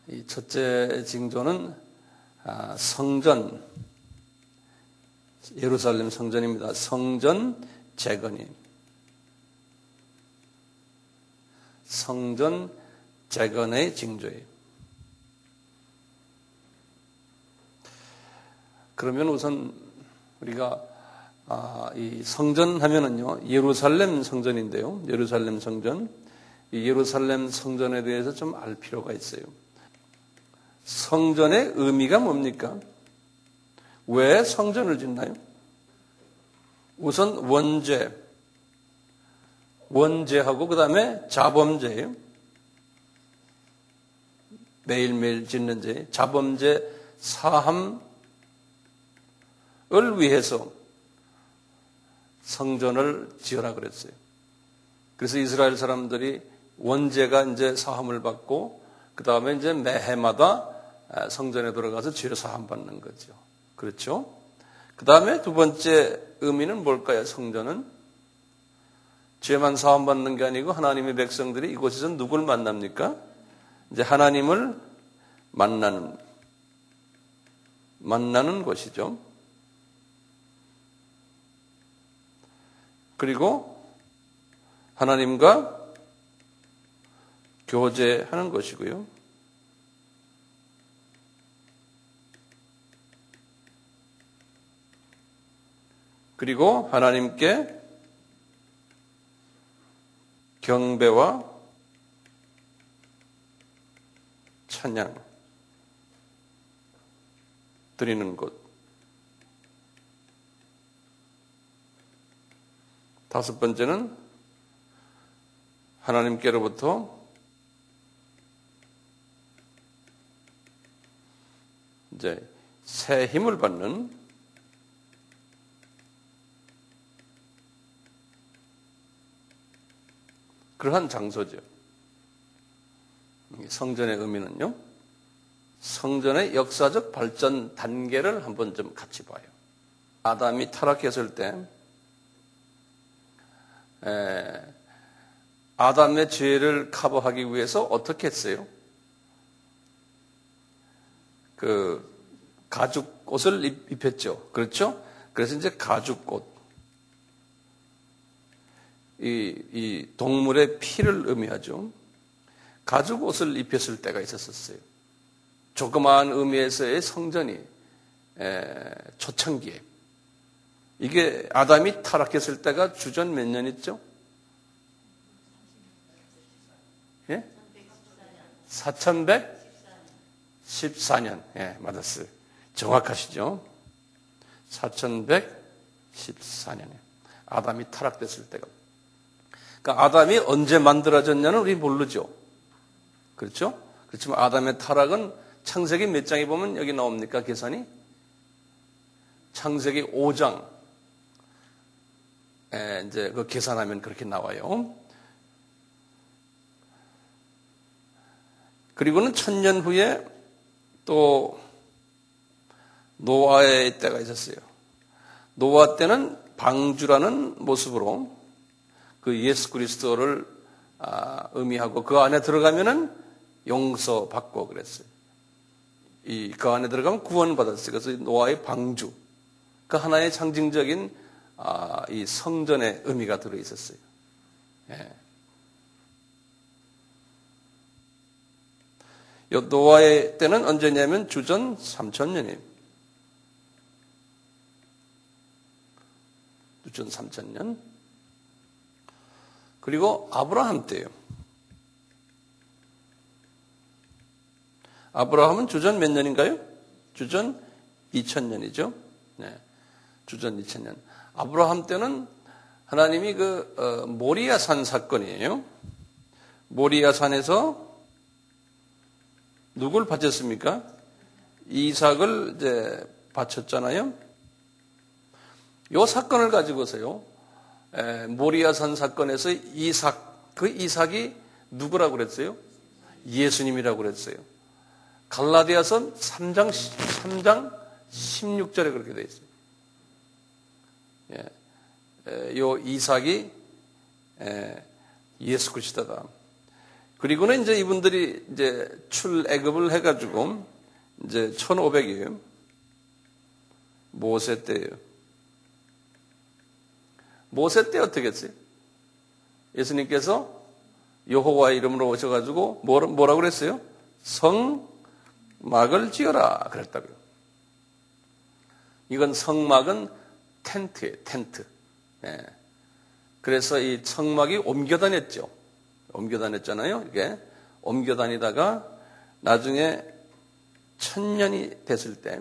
이 첫째 징조는 성전, 예루살렘 성전입니다. 성전 재건이. 성전 재건의 징조예요. 그러면 우선 우리가 이 성전 하면은요, 예루살렘 성전인데요. 예루살렘 성전. 이 예루살렘 성전에 대해서 좀 알 필요가 있어요. 성전의 의미가 뭡니까? 왜 성전을 짓나요? 우선 원죄하고 그 다음에 자범죄예요. 매일매일 짓는 죄, 자범죄 사함을 위해서 성전을 지으라 그랬어요. 그래서 이스라엘 사람들이 원죄가 이제 사함을 받고 그 다음에 이제 매해마다 성전에 들어가서 죄 사함 받는 거죠. 그렇죠? 그 다음에 두 번째 의미는 뭘까요? 성전은 죄만 사함 받는 게 아니고 하나님의 백성들이 이곳에서 누굴 만납니까? 이제 하나님을 만나는 곳이죠. 그리고 하나님과 교제하는 것이고요. 그리고 하나님께 경배와 찬양 드리는 곳. 다섯 번째는 하나님께로부터 이제 새 힘을 받는 그러한 장소죠. 성전의 의미는요, 성전의 역사적 발전 단계를 한번 좀 같이 봐요. 아담이 타락했을 때 아담의 죄를 커버하기 위해서 어떻게 했어요? 그 가죽 옷을 입혔죠. 그렇죠? 그래서 이제 가죽 옷. 이 동물의 피를 의미하죠. 가죽 옷을 입혔을 때가 있었어요. 조그마한 의미에서의 성전이 초창기에. 이게 아담이 타락했을 때가 주전 몇 년 있죠? 예? 4114년. 예, 맞았어요. 정확하시죠? 4114년에 아담이 타락됐을 때가. 그러니까 아담이 언제 만들어졌냐는 우리 모르죠. 그렇죠? 그렇지만 아담의 타락은 창세기 몇 장에 보면 여기 나옵니까? 계산이? 창세기 5장. 이제 그 계산하면 그렇게 나와요. 그리고는 1000년 후에 또 노아의 때가 있었어요. 노아 때는 방주라는 모습으로 그 예수 그리스도를 의미하고 그 안에 들어가면은 용서받고 그랬어요. 그 안에 들어가면 구원받았어요. 그래서 노아의 방주. 그 하나의 상징적인 이 성전의 의미가 들어있었어요. 예. 노아의 때는 언제냐면 주전 3000년이에요. 주전 3000년. 그리고 아브라함 때예요. 아브라함은 주전 몇 년인가요? 주전 2000년이죠. 네. 주전 2000년. 아브라함 때는 하나님이 모리아산 사건이에요. 모리아산에서 누굴 바쳤습니까? 이삭을 이제 바쳤잖아요. 이 사건을 가지고서요. 모리아산 사건에서 그 이삭이 누구라고 그랬어요? 예수님이라고 그랬어요. 갈라디아서 3장 16절에 그렇게 되어 있어요. 요 이삭이 예수 그리스도다. 그리고는 이제 이분들이 이제 출애굽을 해가지고 이제 1500이에요. 모세 때예요. 모세 때 어떻게 했어요? 예수님께서 여호와의 이름으로 오셔가지고 뭐라고 그랬어요? 성막을 지어라 그랬다고요. 이건 성막은 텐트예요. 텐트. 네. 그래서 이 성막이 옮겨 다녔잖아요. 이게 옮겨 다니다가 나중에 1000년이 됐을 때,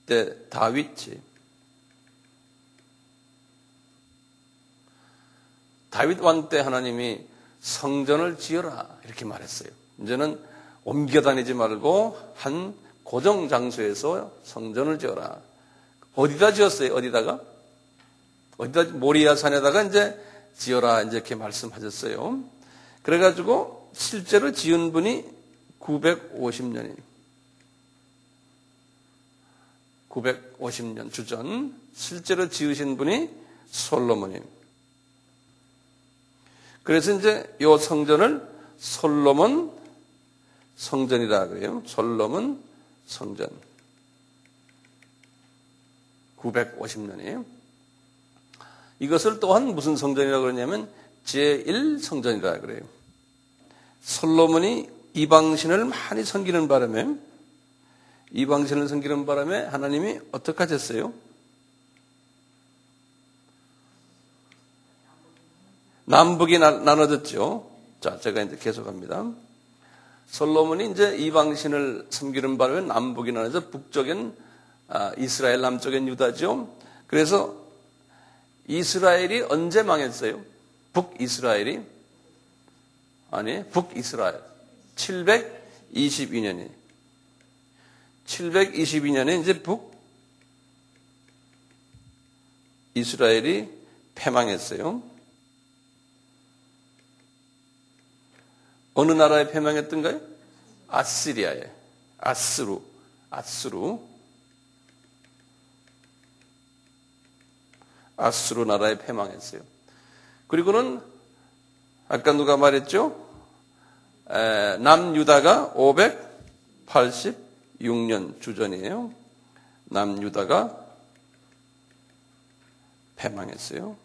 그때 다윗 왕 때 하나님이 성전을 지어라 이렇게 말했어요. 이제는 옮겨 다니지 말고 한 고정 장소에서 성전을 지어라. 어디다 지었어요? 어디다 모리아 산에다가 이제 지어라 이제 이렇게 말씀하셨어요. 그래가지고 실제로 지은 분이 950년이에요. 950년 주전 실제로 지으신 분이 솔로몬이에요. 그래서 이제 이 성전을 솔로몬 성전이라 그래요. 솔로몬 성전. 950년이에요. 이것을 또한 무슨 성전이라고 그러냐면 제1성전이라 그래요. 솔로몬이 이방신을 많이 섬기는 바람에 하나님이 어떻게 하셨어요? 남북이 나눠졌죠. 자, 제가 이제 계속합니다. 솔로몬이 이제 이방신을 섬기는 바람에 남북이 나눠져 북쪽엔 이스라엘, 남쪽엔 유다죠. 그래서 이스라엘이 언제 망했어요? 북이스라엘. 722년이. 722년에 이제 북이스라엘이 패망했어요. 어느 나라에 패망했던가요? 아시리아에. 아스루. 아스루 나라에 패망했어요. 그리고는 아까 누가 말했죠? 남유다가 586년 주전이에요. 남유다가 패망했어요.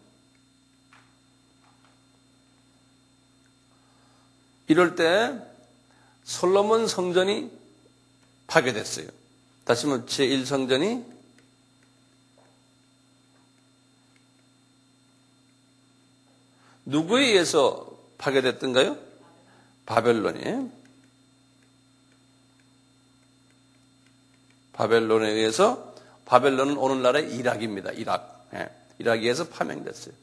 이럴 때 솔로몬 성전이 파괴됐어요. 다시 한번 제1성전이 누구에 의해서 파괴됐던가요? 바벨론이에요. 바벨론에 의해서, 바벨론은 오늘날의 이락입니다. 이락에 의해서 파멸됐어요.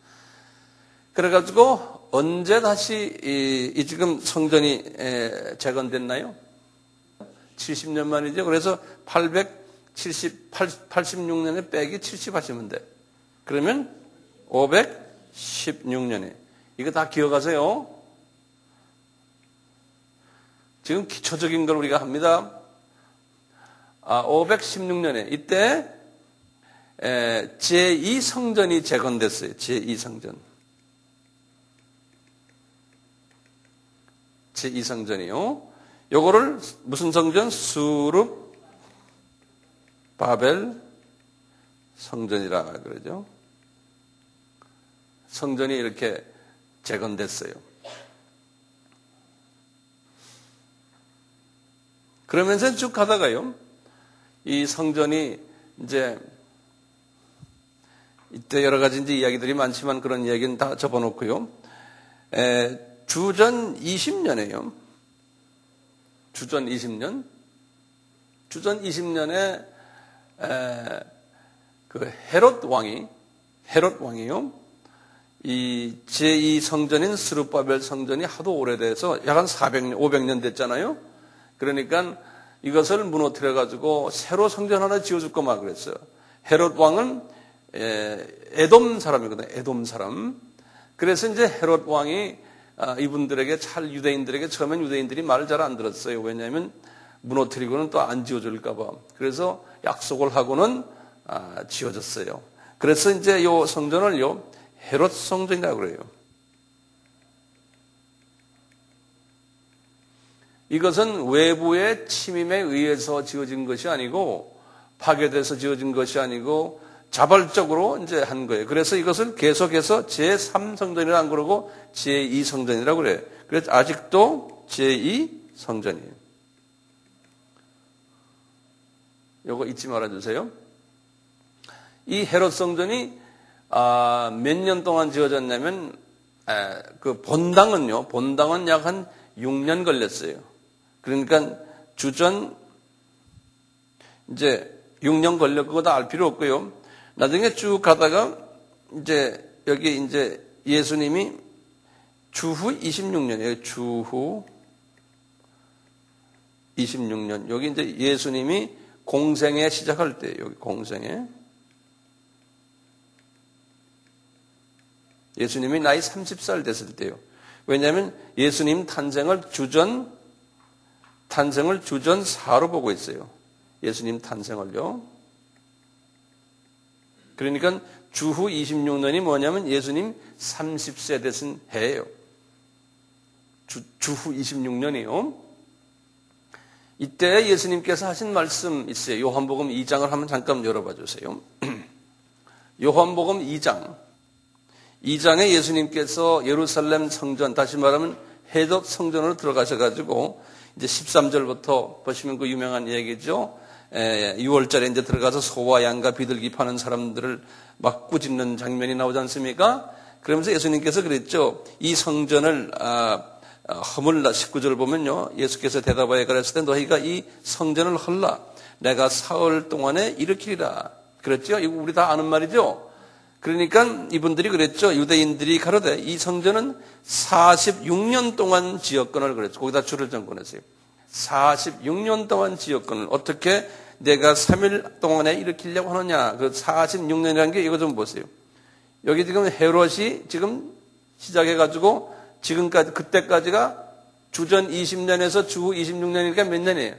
그래가지고 언제 다시 이 지금 성전이 재건됐나요? 70년 만이죠. 그래서 86년에 빼기 70 하시면 돼. 그러면 516년에. 이거 다 기억하세요. 지금 기초적인 걸 우리가 합니다. 516년에 이때 제2성전이 재건됐어요. 제2성전. 제2성전이요. 요거를 무슨 성전? 수룹 바벨 성전이라 그러죠. 성전이 이렇게 재건됐어요. 그러면서 쭉 가다가요, 이 성전이 이제 이때 여러 가지 이제 이야기들이 많지만 그런 이야기는 다 접어놓고요. 주전 20년에요. 주전 20년. 주전 20년에 그 헤롯 왕이요. 이 제2성전인 스룹바벨 성전이 하도 오래돼서 약 한 400년, 500년 됐잖아요. 그러니까 이것을 무너뜨려가지고 새로 성전 하나 지어줄 거만 그랬어요. 헤롯 왕은 에돔 사람이거든요. 에돔 사람. 그래서 이제 헤롯 왕이 이분들에게 유대인들에게 처음엔 유대인들이 말을 잘 안 들었어요. 왜냐하면 무너뜨리고는 또 안 지어줄까봐. 그래서 약속을 하고는 지어졌어요. 그래서 이제 요 성전을요, 헤롯 성전이라고 그래요. 이것은 외부의 침임에 의해서 지어진 것이 아니고 파괴돼서 지어진 것이 아니고 자발적으로 이제 한 거예요. 그래서 이것을 계속해서 제3성전이라 안 그러고 제2성전이라고 그래요. 그래서 아직도 제2성전이에요. 요거 잊지 말아주세요. 이 헤롯 성전이 몇 년 동안 지어졌냐면 그 본당은 약 한 6년 걸렸어요. 그러니까 주전 이제 6년 걸려 그거 다 알 필요 없고요. 나중에 쭉 가다가 이제 여기 이제 예수님이 주후 26년이에요. 주후 26년. 여기 이제 예수님이 공생애 시작할 때 여기 공생애. 예수님이 나이 30살 됐을 때요. 왜냐하면 예수님 탄생을 주전 4로 보고 있어요. 예수님 탄생을요. 그러니까 주후 26년이 뭐냐면 예수님 30세 되신 해예요. 주후 26년이요. 이때 예수님께서 하신 말씀 있어요. 요한복음 2장을 한번 잠깐 열어봐 주세요. 요한복음 2장에 예수님께서 예루살렘 성전, 다시 말하면 헤롯 성전으로 들어가셔가지고 이제 13절부터 보시면 그 유명한 얘기죠. 6월절에 이제 들어가서 소와 양과 비둘기 파는 사람들을 막 꾸짖는 장면이 나오지 않습니까? 그러면서 예수님께서 그랬죠. 이 성전을 허물라. 19절 보면요. 예수께서 대답하여 그랬을 때 너희가 이 성전을 헐라. 내가 사흘 동안에 일으키리라. 그랬죠. 이거 우리 다 아는 말이죠. 그러니까 이분들이 그랬죠. 유대인들이 가로되 이 성전은 46년 동안 지었건을 그랬죠. 거기다 줄을 정권했어요. 46년 동안 지었건을 어떻게 내가 3일 동안에 일으키려고 하느냐. 그 46년이라는 게 이거 좀 보세요. 여기 지금 헤롯이 지금 시작해가지고 지금까지 그때까지가 주전 20년에서 주후 26년이니까 몇 년이에요?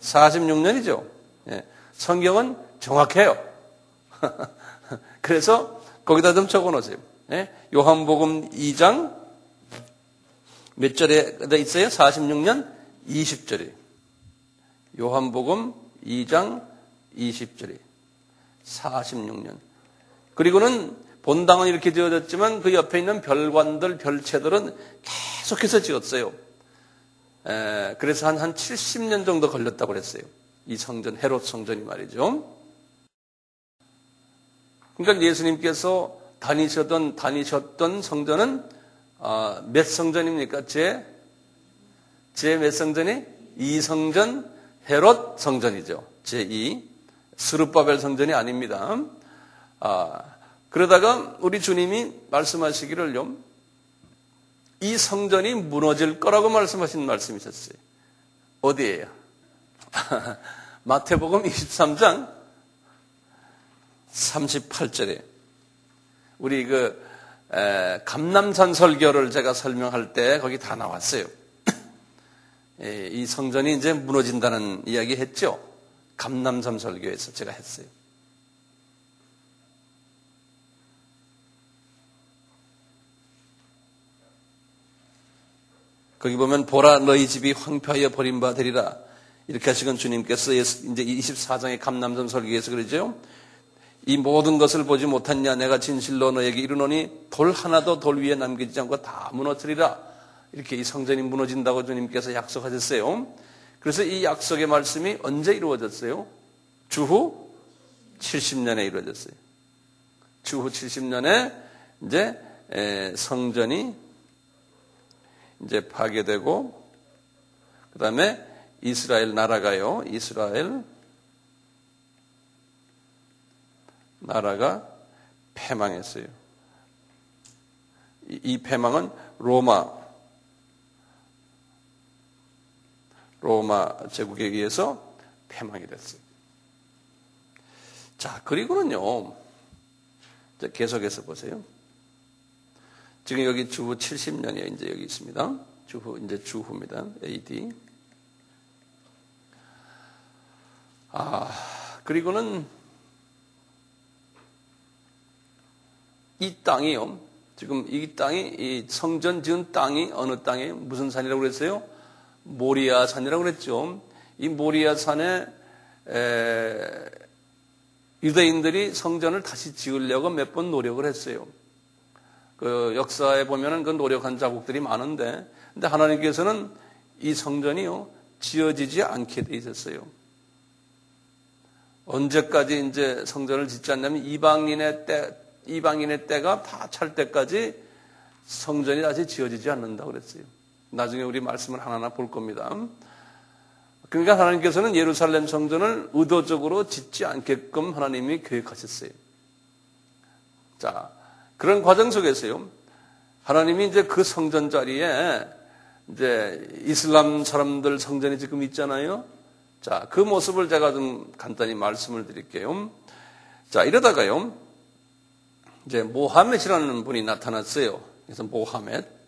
46년이죠. 예. 성경은 정확해요. 그래서 거기다 좀 적어놓으세요. 예? 요한복음 2장 몇 절에 있어요? 46년 20절이에요. 요한복음 2장 20절이에요. 46년. 그리고는 본당은 이렇게 지어졌지만 그 옆에 있는 별관들, 별채들은 계속해서 지었어요. 그래서 한 70년 정도 걸렸다고 그랬어요. 이 성전, 헤롯 성전이 말이죠. 그러니까 예수님께서 다니셨던 성전은 몇 성전입니까? 제 몇 성전이? 2성전 헤롯 성전이죠. 제2 스룹바벨 성전이 아닙니다. 그러다가 우리 주님이 말씀하시기를요. 이 성전이 무너질 거라고 말씀하신 말씀이 있었어요. 어디예요? 마태복음 23장 38절에 우리 감람산 설교를 제가 설명할 때 거기 다 나왔어요. 이 성전이 이제 무너진다는 이야기 했죠. 감람산 설교에서 제가 했어요. 거기 보면 보라 너희 집이 황폐하여 버림받으리라 이렇게 하시건 주님께서 이제 24장의 감람산 설교에서 그러죠. 이 모든 것을 보지 못했냐 내가 진실로 너에게 이르노니 돌 하나도 돌 위에 남기지 않고 다 무너뜨리라. 이렇게 이 성전이 무너진다고 주님께서 약속하셨어요. 그래서 이 약속의 말씀이 언제 이루어졌어요? 주후 70년에 이루어졌어요. 주후 70년에 이제 성전이 이제 파괴되고 그 다음에 이스라엘 나라가요. 이스라엘 나라가 패망했어요. 이 패망은 로마 제국에 의해서 패망이 됐어요. 자, 그리고는요. 계속해서 보세요. 지금 여기 주후 70년이에요. 이제 여기 있습니다. 주후입니다. AD. 그리고는 이 땅이요. 지금 이 땅이, 이 성전 지은 땅이 어느 땅이에요? 무슨 산이라고 그랬어요? 모리아 산이라고 그랬죠. 이 모리아 산에 유대인들이 성전을 다시 지으려고 몇 번 노력을 했어요. 그 역사에 보면은 그 노력한 자국들이 많은데, 근데 하나님께서는 이 성전이요 지어지지 않게 돼 있었어요. 언제까지 이제 성전을 짓지 않냐면 이방인의 때가 다 찰 때까지 성전이 다시 지어지지 않는다고 그랬어요. 나중에 우리 말씀을 하나하나 볼 겁니다. 그러니까 하나님께서는 예루살렘 성전을 의도적으로 짓지 않게끔 하나님이 계획하셨어요. 자, 그런 과정 속에서요, 하나님이 이제 그 성전 자리에 이제 이슬람 사람들 성전이 지금 있잖아요. 자, 그 모습을 제가 좀 간단히 말씀을 드릴게요. 자, 이러다가요, 이제 모하멧이라는 분이 나타났어요. 그래서 모하멧.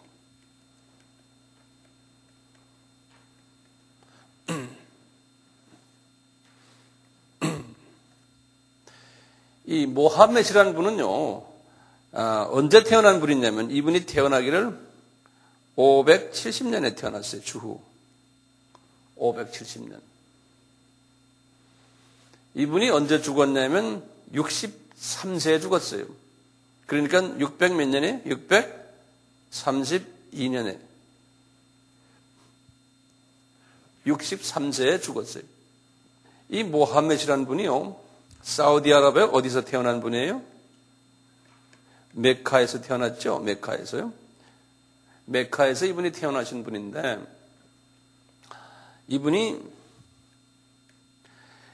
이 모하멧이라는 분은요, 언제 태어난 분이냐면 이분이 태어나기를 570년에 태어났어요. 주후 570년. 이분이 언제 죽었냐면 63세에 죽었어요. 그러니까 600 몇 년에? 632년에 63세에 죽었어요. 이 모하멧이라는 분이요, 사우디아라비아 어디서 태어난 분이에요? 메카에서 태어났죠. 메카에서요. 메카에서 이분이 태어나신 분인데, 이분이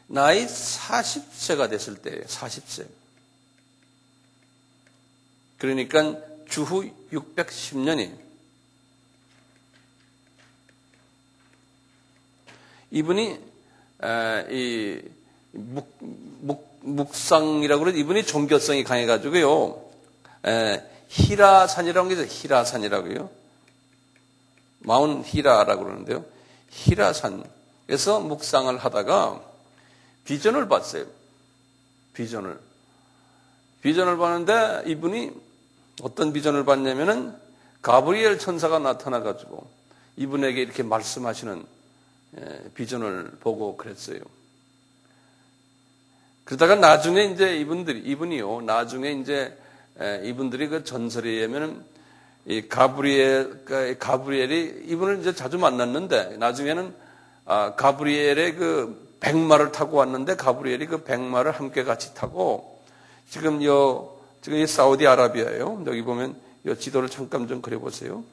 나이 40세가 됐을 때예요. 40세. 그러니까 주후 610년이 이분이 이 묵상이라고 그러죠. 이분이 종교성이 강해가지고요. 히라산이라고 하는 게 있어요. 히라산이라고요. 마운 히라라고 그러는데요. 히라산에서 묵상을 하다가 비전을 봤어요. 비전을 봤는데 이분이 어떤 비전을 봤냐면은 가브리엘 천사가 나타나가지고 이분에게 이렇게 말씀하시는 비전을 보고 그랬어요. 그러다가 나중에 이제 이분들이 그 전설에 의하면 이 가브리엘이 이분을 이제 자주 만났는데 나중에는 가브리엘의 그 백마를 타고 왔는데 가브리엘이 그 백마를 함께 같이 타고 지금 이 사우디아라비아예요. 여기 보면 이 지도를 잠깐 좀 그려보세요.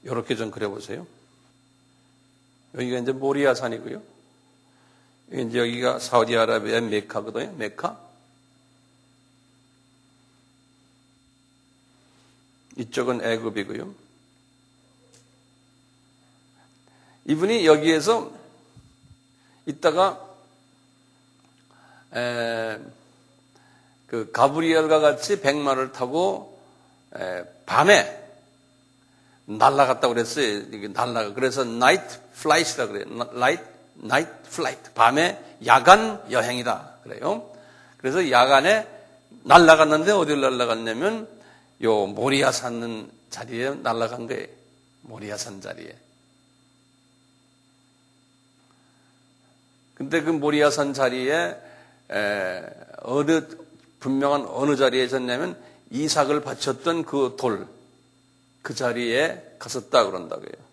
이렇게 좀 그려보세요. 여기가 이제 모리아 산이고요. 이제 여기가 사우디아라비아의 메카거든요. 메카. 이쪽은 애굽이고요. 이분이 여기에서 있다가 그 가브리엘과 같이 백마를 타고 밤에 날아갔다고 그랬어요. 이게 그래서 나이트 플라이트라 그래요. 나이트 플라이트. 밤에 야간 여행이다 그래요. 그래서 야간에 날아갔는데 어디를 날아갔냐면 요 모리아산 자리에 날아간 거예요. 모리아산 자리에. 근데 그 모리아산 자리에 분명한 어느 자리에 있었냐면 이삭을 바쳤던 그 돌, 그 자리에 갔었다 그런다고요.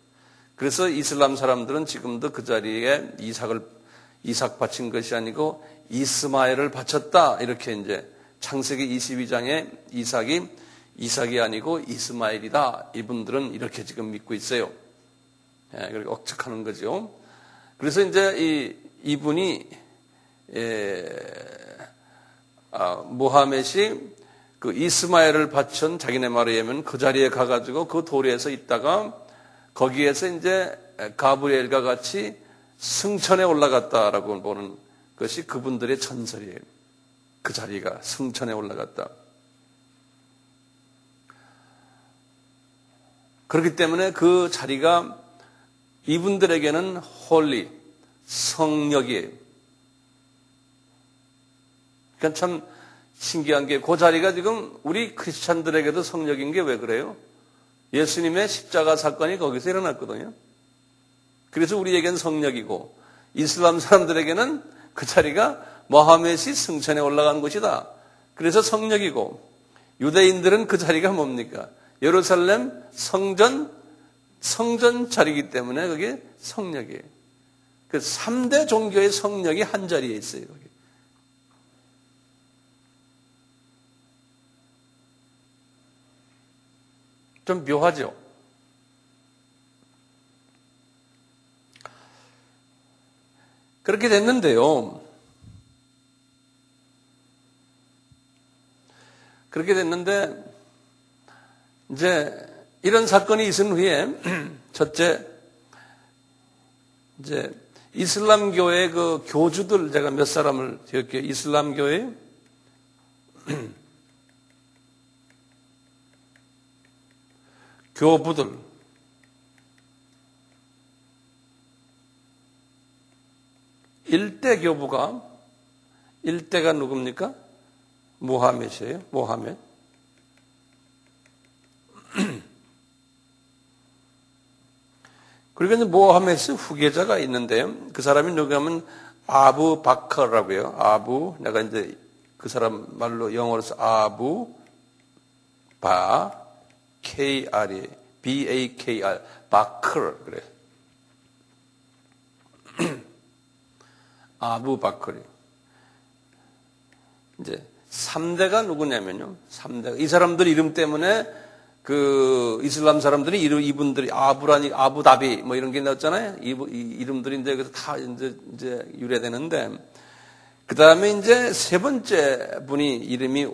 그래서 이슬람 사람들은 지금도 그 자리에 이삭 바친 것이 아니고 이스마엘을 바쳤다 이렇게 이제 창세기 22장에 이삭이 아니고 이스마엘이다. 이분들은 이렇게 지금 믿고 있어요. 그렇게 억측하는 거죠. 그래서 이제 이분이 모하멧이 그 이스마엘을 바친 자기네 말에 의하면 그 자리에 가가지고 그 도리에서 있다가 거기에서 이제 가브리엘과 같이 승천에 올라갔다라고 보는 것이 그분들의 전설이에요. 그 자리가 승천에 올라갔다. 그렇기 때문에 그 자리가 이분들에게는 홀리, 성역이에요. 그러니까 참 신기한 게 그 자리가 지금 우리 크리스찬들에게도 성역인 게 왜 그래요? 예수님의 십자가 사건이 거기서 일어났거든요. 그래서 우리에겐 성역이고 이슬람 사람들에게는 그 자리가 모하멧이 승천에 올라간 곳이다. 그래서 성역이고 유대인들은 그 자리가 뭡니까? 예루살렘 성전 자리이기 때문에 그게 성역이에요. 그 3대 종교의 성역이 한 자리에 있어요. 거기. 좀 묘하죠? 그렇게 됐는데요. 그렇게 됐는데, 이제, 이런 사건이 있은 후에, 첫째, 이제, 이슬람교의 그 교주들, 제가 몇 사람을 기억해요. 이슬람교의 교부들, 일대 교부가, 일대가 누굽니까? 모하멧이에요. 모하멧. 그리고 이제 모하멧의 후계자가 있는데요. 그 사람이 누구냐면 아부 바커라고요. 아부, 내가 이제 그 사람 말로 영어로서 아부 바 K-R-E, B-A-K-R, 바커 그래. 아부 바커리. 이제 3대가 누구냐면요. 3대가 이 사람들 이름 때문에 그 이슬람 사람들이 이분들이 아부다비 뭐 이런 게 나왔잖아요. 이 이름들이 이제 그래서 다 이제 유래되는데 그 다음에 이제 세 번째 분이 이름이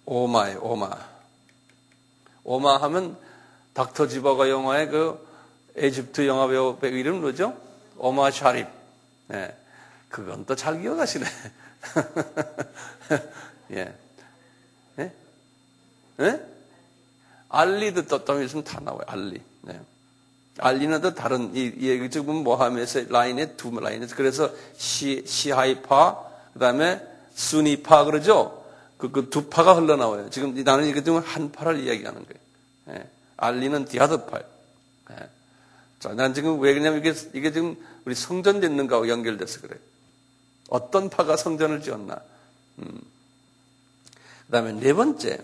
오마예요. 오마 하면 닥터 지버거 영화의 그 에집트 영화 배우 이름 뭐죠? 오마 샤립. 네. 그건 또 잘 기억하시네. 예. 예? 예? 알리도 또 있으면 다 나와요. 알리. 네. 알리는 또 다른 이 지금 모하멧의 라인에 두 라인에서 그래서 시하이파 그다음에 수니파 그러죠. 그 두 파가 흘러나와요. 지금 나는 이게 지금 한 파를 이야기하는 거예요. 예. 알리는 디아드파예요. 예. 자, 난 지금 왜 그러냐면 이게 지금 우리 성전 짓는 거하고 연결돼서 그래요. 어떤 파가 성전을 지었나. 그다음에 네 번째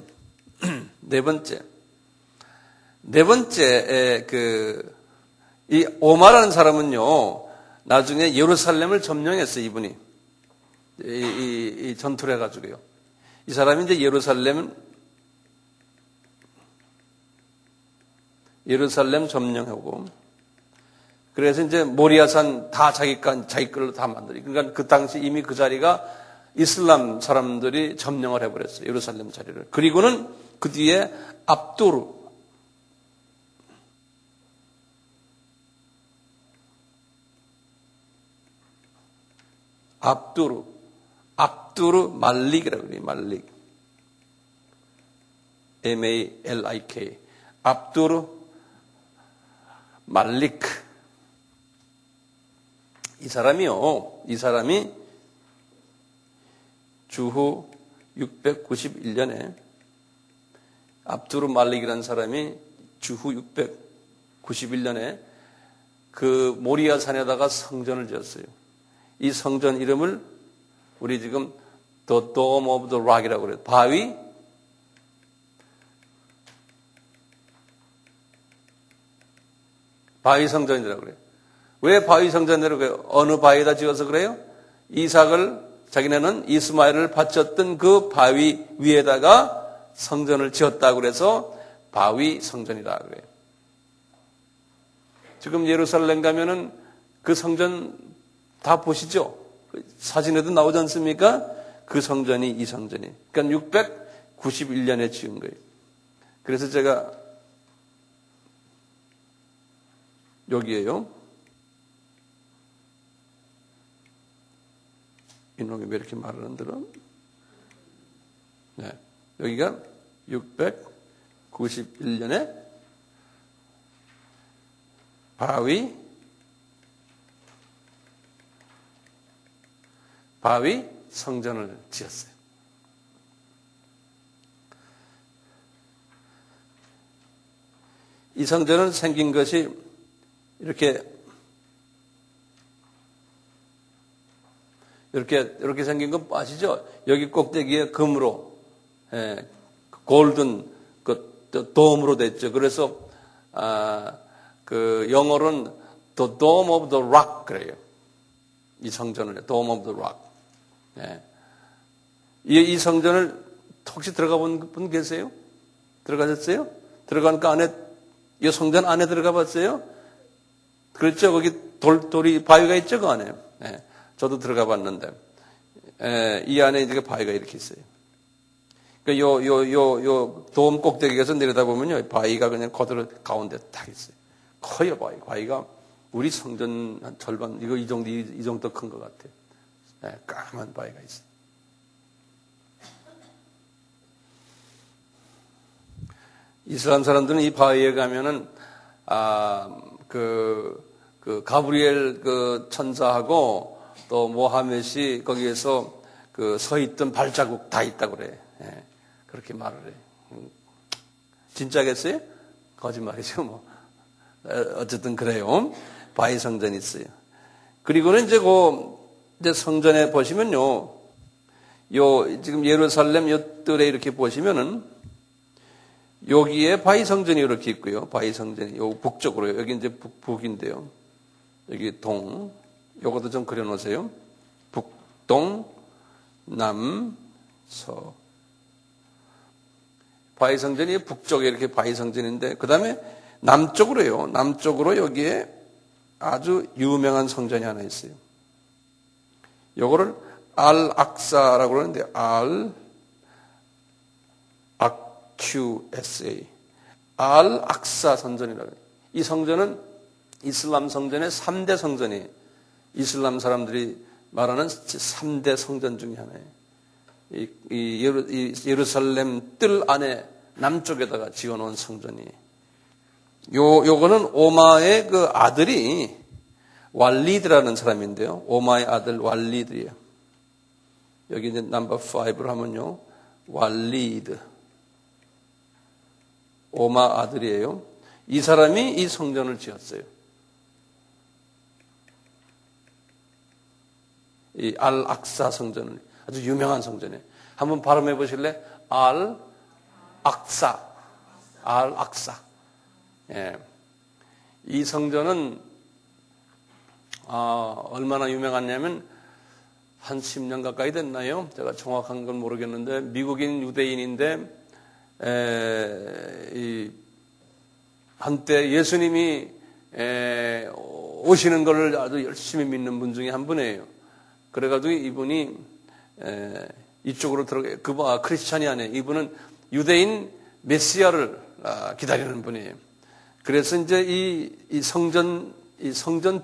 이 오마라는 사람은요 나중에 예루살렘을 점령했어요. 이분이 이 전투를 해가지고요. 이 사람이 이제 예루살렘 점령하고 그래서 이제 모리아산 다 자기 걸로 다 만들어. 그러니까 그 당시 이미 그 자리가 이슬람 사람들이 점령을 해버렸어요. 예루살렘 자리를. 그리고는 그 뒤에 압두르 말릭이라고 그래요. 말릭. M-A-L-I-K. 압두르 말릭. 이 사람이 주후 691년에 압두르 말릭이라는 사람이 주후 691년에 그 모리아 산에다가 성전을 지었어요. 이 성전 이름을 우리 지금 The Dome of the Rock이라고 그래요. 바위 성전이라고 그래요. 왜 바위 성전이라고 그래요? 어느 바위에다 지어서 그래요? 자기네는 이스마엘을 바쳤던 그 바위 위에다가 성전을 지었다고 그래서 바위 성전이라고 그래요. 지금 예루살렘 가면은 그 성전 다 보시죠? 사진에도 나오지 않습니까? 그 성전이 이 성전이. 그러니까 691년에 지은 거예요. 그래서 제가 여기에요. 이놈이 왜 이렇게 말을 안 들어? 네. 여기가 691년에 바위 성전을 지었어요. 이 성전은 생긴 것이 이렇게 생긴 건 아시죠? 여기 꼭대기에 금으로, 골든 그 돔으로 됐죠. 그래서 그 영어로는 the dome of the rock 그래요. 이 성전을 dome of the rock. 이 성전을 혹시 들어가 본 분 계세요? 들어가셨어요? 들어가니까 안에 이 성전 안에 들어가 봤어요? 그렇죠. 거기 돌이 바위가 있죠, 그 안에. 저도 들어가 봤는데, 이 안에 이제 바위가 이렇게 있어요. 그러니까 요 돔 꼭대기에서 내려다보면요, 바위가 그냥 그대로 가운데 딱 있어요. 커요, 바위가. 우리 성전 한 절반, 이 정도 큰 것 같아요. 까만 바위가 있어요. 이슬람 사람들은 이 바위에 가면은, 그 가브리엘 그 천사하고 또 모하멧이 거기에서 그 서 있던 발자국 다 있다고 그래. 그렇게 말을 해. 진짜겠어요? 거짓말이죠, 뭐. 어쨌든 그래요. 바위 성전이 있어요. 그리고는 이제 성전에 보시면요. 지금 예루살렘 요 뜰에 이렇게 보시면은 여기에 바위 성전이 이렇게 있고요. 바위 성전이 요 북쪽으로요. 여기 이제 북인데요. 여기 동. 요것도 좀 그려 놓으세요. 북동, 남, 서. 바위 성전이 북쪽에 이렇게 바위 성전인데, 그 다음에 남쪽으로요. 남쪽으로 여기에 아주 유명한 성전이 하나 있어요. 요거를 알-악사라고 그러는데, QSA. 알-악사 성전이라고 해요. 이 성전은 이슬람 성전의 3대 성전이에요. 이슬람 사람들이 말하는 3대 성전 중에 하나예요. 이 예루살렘 뜰 안에 남쪽에다가 지어놓은 성전이에요. 요거는 오마의 그 아들이 왈리드라는 사람인데요. 오마의 아들 왈리드예요. 여기 이제 넘버 5를 하면요. 왈리드. 오마 아들이에요. 이 사람이 이 성전을 지었어요. 이 알-악사 성전을, 아주 유명한 성전이에요. 한번 발음해 보실래? 알-악사. 알-악사. 예. 이 성전은, 얼마나 유명하냐면, 한 10년 가까이 됐나요? 제가 정확한 건 모르겠는데, 미국인 유대인인데, 한때 예수님이 오시는 것을 아주 열심히 믿는 분 중에 한 분이에요. 그래가지고 이분이 이쪽으로 크리스찬이 아니에요. 이분은 유대인 메시아를 기다리는 분이에요. 그래서 이제 이 성전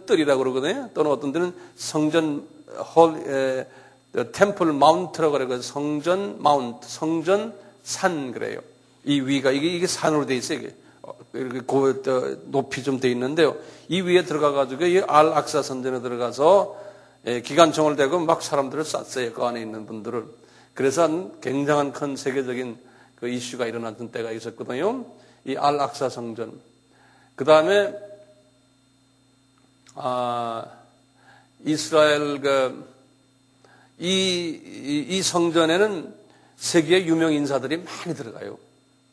뜰이라고 그러거든요. 또는 어떤 데는 성전 템플 마운트라고 그래요. 성전 마운트, 성전 산 그래요. 이 위가 이게 산으로 돼 있어요. 이렇게 높이 좀 돼 있는데요. 이 위에 들어가 가지고 이 알-악사 성전에 들어가서 기관총을 대고 막 사람들을 쐈어요. 그 안에 있는 분들을. 그래서 굉장한 큰 세계적인 그 이슈가 일어났던 때가 있었거든요. 이 알-악사 성전. 그 다음에 이스라엘 이 성전에는 세계의 유명 인사들이 많이 들어가요.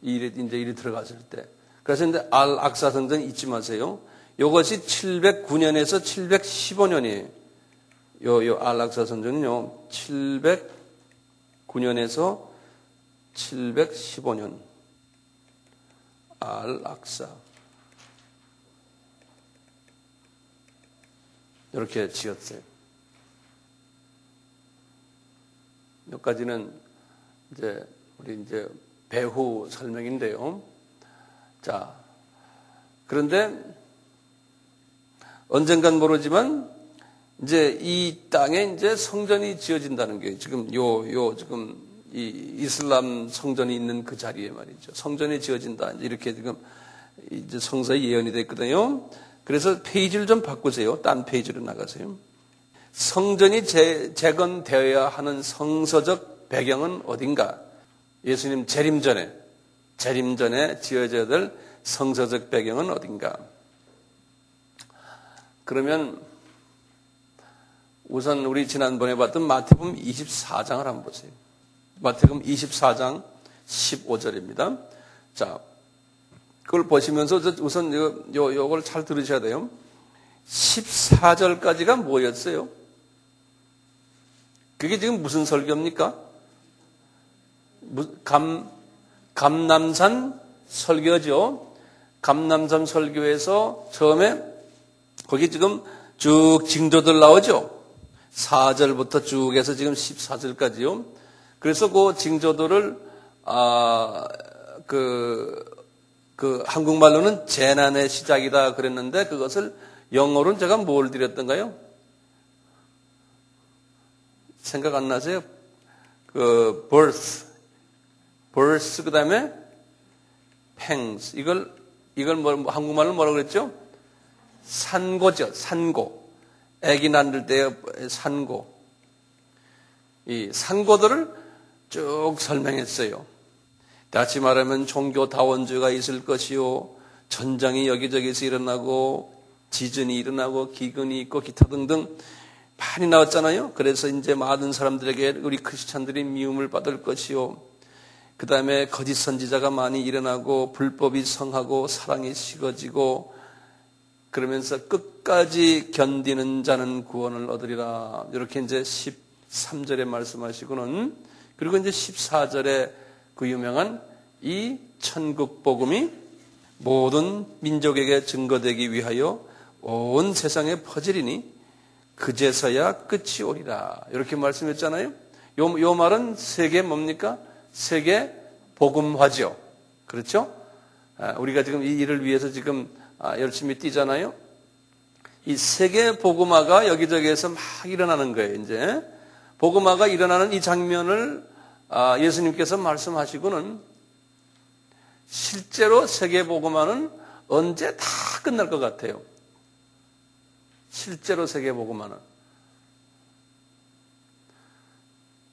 이리 들어갔을 때. 그래서 이제 알-악사 성전 잊지 마세요. 이것이 709년에서 715년이에요. 요 알-악사 성전은요, 709년에서 715년. 알-악사. 이렇게 지었어요. 여기까지는 우리 배후 설명인데요. 자, 그런데 언젠간 모르지만 이제 이 땅에 이제 성전이 지어진다는 게 지금 지금 이 이슬람 성전이 있는 그 자리에 말이죠. 성전이 지어진다. 이렇게 지금 이제 성서에 예언이 됐거든요. 그래서 페이지를 좀 바꾸세요. 딴 페이지로 나가세요. 성전이 재건되어야 하는 성서적 배경은 어딘가? 예수님 재림 전에 지어져야 될 성서적 배경은 어딘가? 그러면 우선 우리 지난번에 봤던 마태복음 24장을 한번 보세요. 마태복음 24장 15절입니다. 자, 그걸 보시면서 우선 요걸 잘 들으셔야 돼요. 14절까지가 뭐였어요? 그게 지금 무슨 설교입니까? 감남산 설교죠. 감남산 설교에서 처음에 거기 지금 쭉 징조들 나오죠. 4절부터 쭉 해서 지금 14절까지요. 그래서 그 징조들을 한국말로는 재난의 시작이다 그랬는데 그것을 영어로는 제가 뭘 드렸던가요? 생각 안 나세요? birth 그다음에 pangs 이걸 한국말로 뭐라고 그랬죠? 산고죠. 산고. 아기 낳을 때의 산고. 이 산고들을 쭉 설명했어요. 다시 말하면 종교다원주의가 있을 것이요. 전쟁이 여기저기서 일어나고 지진이 일어나고 기근이 있고 기타 등등 많이 나왔잖아요. 그래서 이제 많은 사람들에게 우리 크리스찬들이 미움을 받을 것이요. 그 다음에 거짓 선지자가 많이 일어나고 불법이 성하고 사랑이 식어지고 그러면서 끝까지 견디는 자는 구원을 얻으리라. 이렇게 이제 13절에 말씀하시고는 그리고 이제 14절에 그 유명한 이 천국 복음이 모든 민족에게 증거되기 위하여 온 세상에 퍼지리니 그제서야 끝이 오리라. 이렇게 말씀했잖아요. 요 말은 세계 뭡니까? 세계 복음화죠. 그렇죠? 우리가 지금 이 일을 위해서 지금 열심히 뛰잖아요. 이 세계 복음화가 여기저기에서 막 일어나는 거예요. 이제 복음화가 일어나는 이 장면을 예수님께서 말씀하시고는 실제로 세계 복음화는 언제 다 끝날 것 같아요. 실제로 세계 복음화는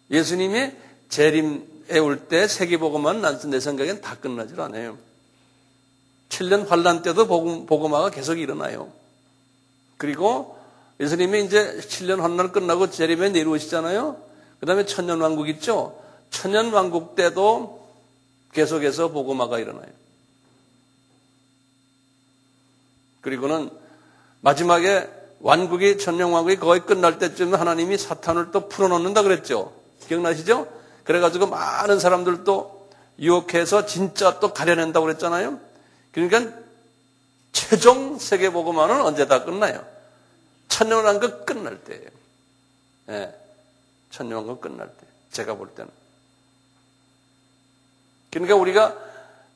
예수님이 재림에 올 때 세계 복음화는 내 생각엔 다 끝나질 않아요. 7년 환란 때도 복음화가 계속 일어나요. 그리고 예수님이 이제 7년 환란 끝나고 재림에 내려오시잖아요. 그 다음에 천년왕국 있죠. 천년왕국 때도 계속해서 복음화가 일어나요. 그리고는 마지막에 완국이 천년왕국이 거의 끝날 때쯤 하나님이 사탄을 또 풀어놓는다 그랬죠. 기억나시죠? 그래가지고 많은 사람들도 유혹해서 진짜 또 가려낸다고 그랬잖아요. 그러니까 최종 세계복음화는 언제 다 끝나요? 천년왕국 끝날 때예요. 네, 천년왕국 끝날 때. 제가 볼 때는. 그러니까 우리가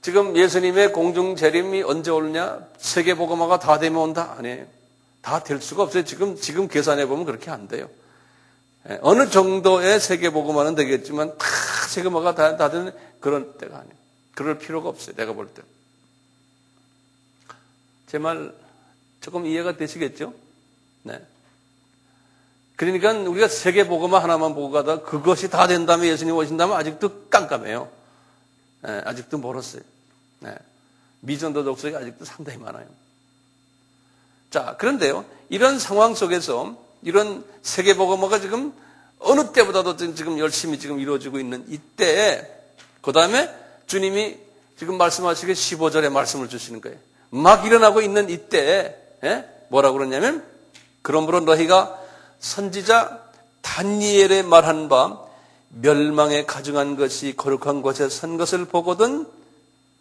지금 예수님의 공중 재림이 언제 오느냐? 세계복음화가 다 되면 온다? 아니에요. 다 될 수가 없어요. 지금 계산해 보면 그렇게 안 돼요. 어느 정도의 세계복음화는 되겠지만 다 세계복음화가 다 되는 그런 때가 아니에요. 그럴 필요가 없어요. 내가 볼 때. 제 말 조금 이해가 되시겠죠? 네. 그러니까 우리가 세계복음화 하나만 보고 가다 그것이 다 된 다음에 예수님 오신다면 아직도 깜깜해요. 네, 아직도 멀었어요. 네. 미전도 독서가 아직도 상당히 많아요. 자, 그런데요, 이런 상황 속에서 이런 세계복음화가 지금 어느 때보다도 지금 열심히 지금 이루어지고 있는 이때에, 그 다음에 주님이 지금 말씀하시기에 15절에 말씀을 주시는 거예요. 막 일어나고 있는 이때에, 뭐라고 그러냐면, 그러므로 너희가 선지자 다니엘의 말한 바 멸망에 가증한 것이 거룩한 곳에 선 것을 보거든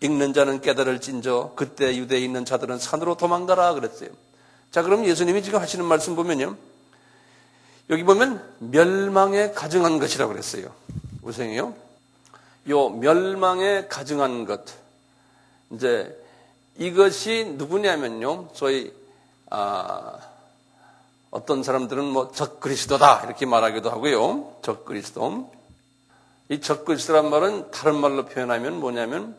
읽는 자는 깨달을진저 그때 유대에 있는 자들은 산으로 도망가라 그랬어요. 자, 그럼 예수님이 지금 하시는 말씀 보면요. 여기 보면 멸망에 가증한 것이라고 그랬어요. 우생이요. 요 멸망에 가증한 것. 이제 이것이 누구냐면요. 소위 어떤 사람들은 뭐 적그리스도다 이렇게 말하기도 하고요. 적그리스도. 이 적그리스도란 말은 다른 말로 표현하면 뭐냐면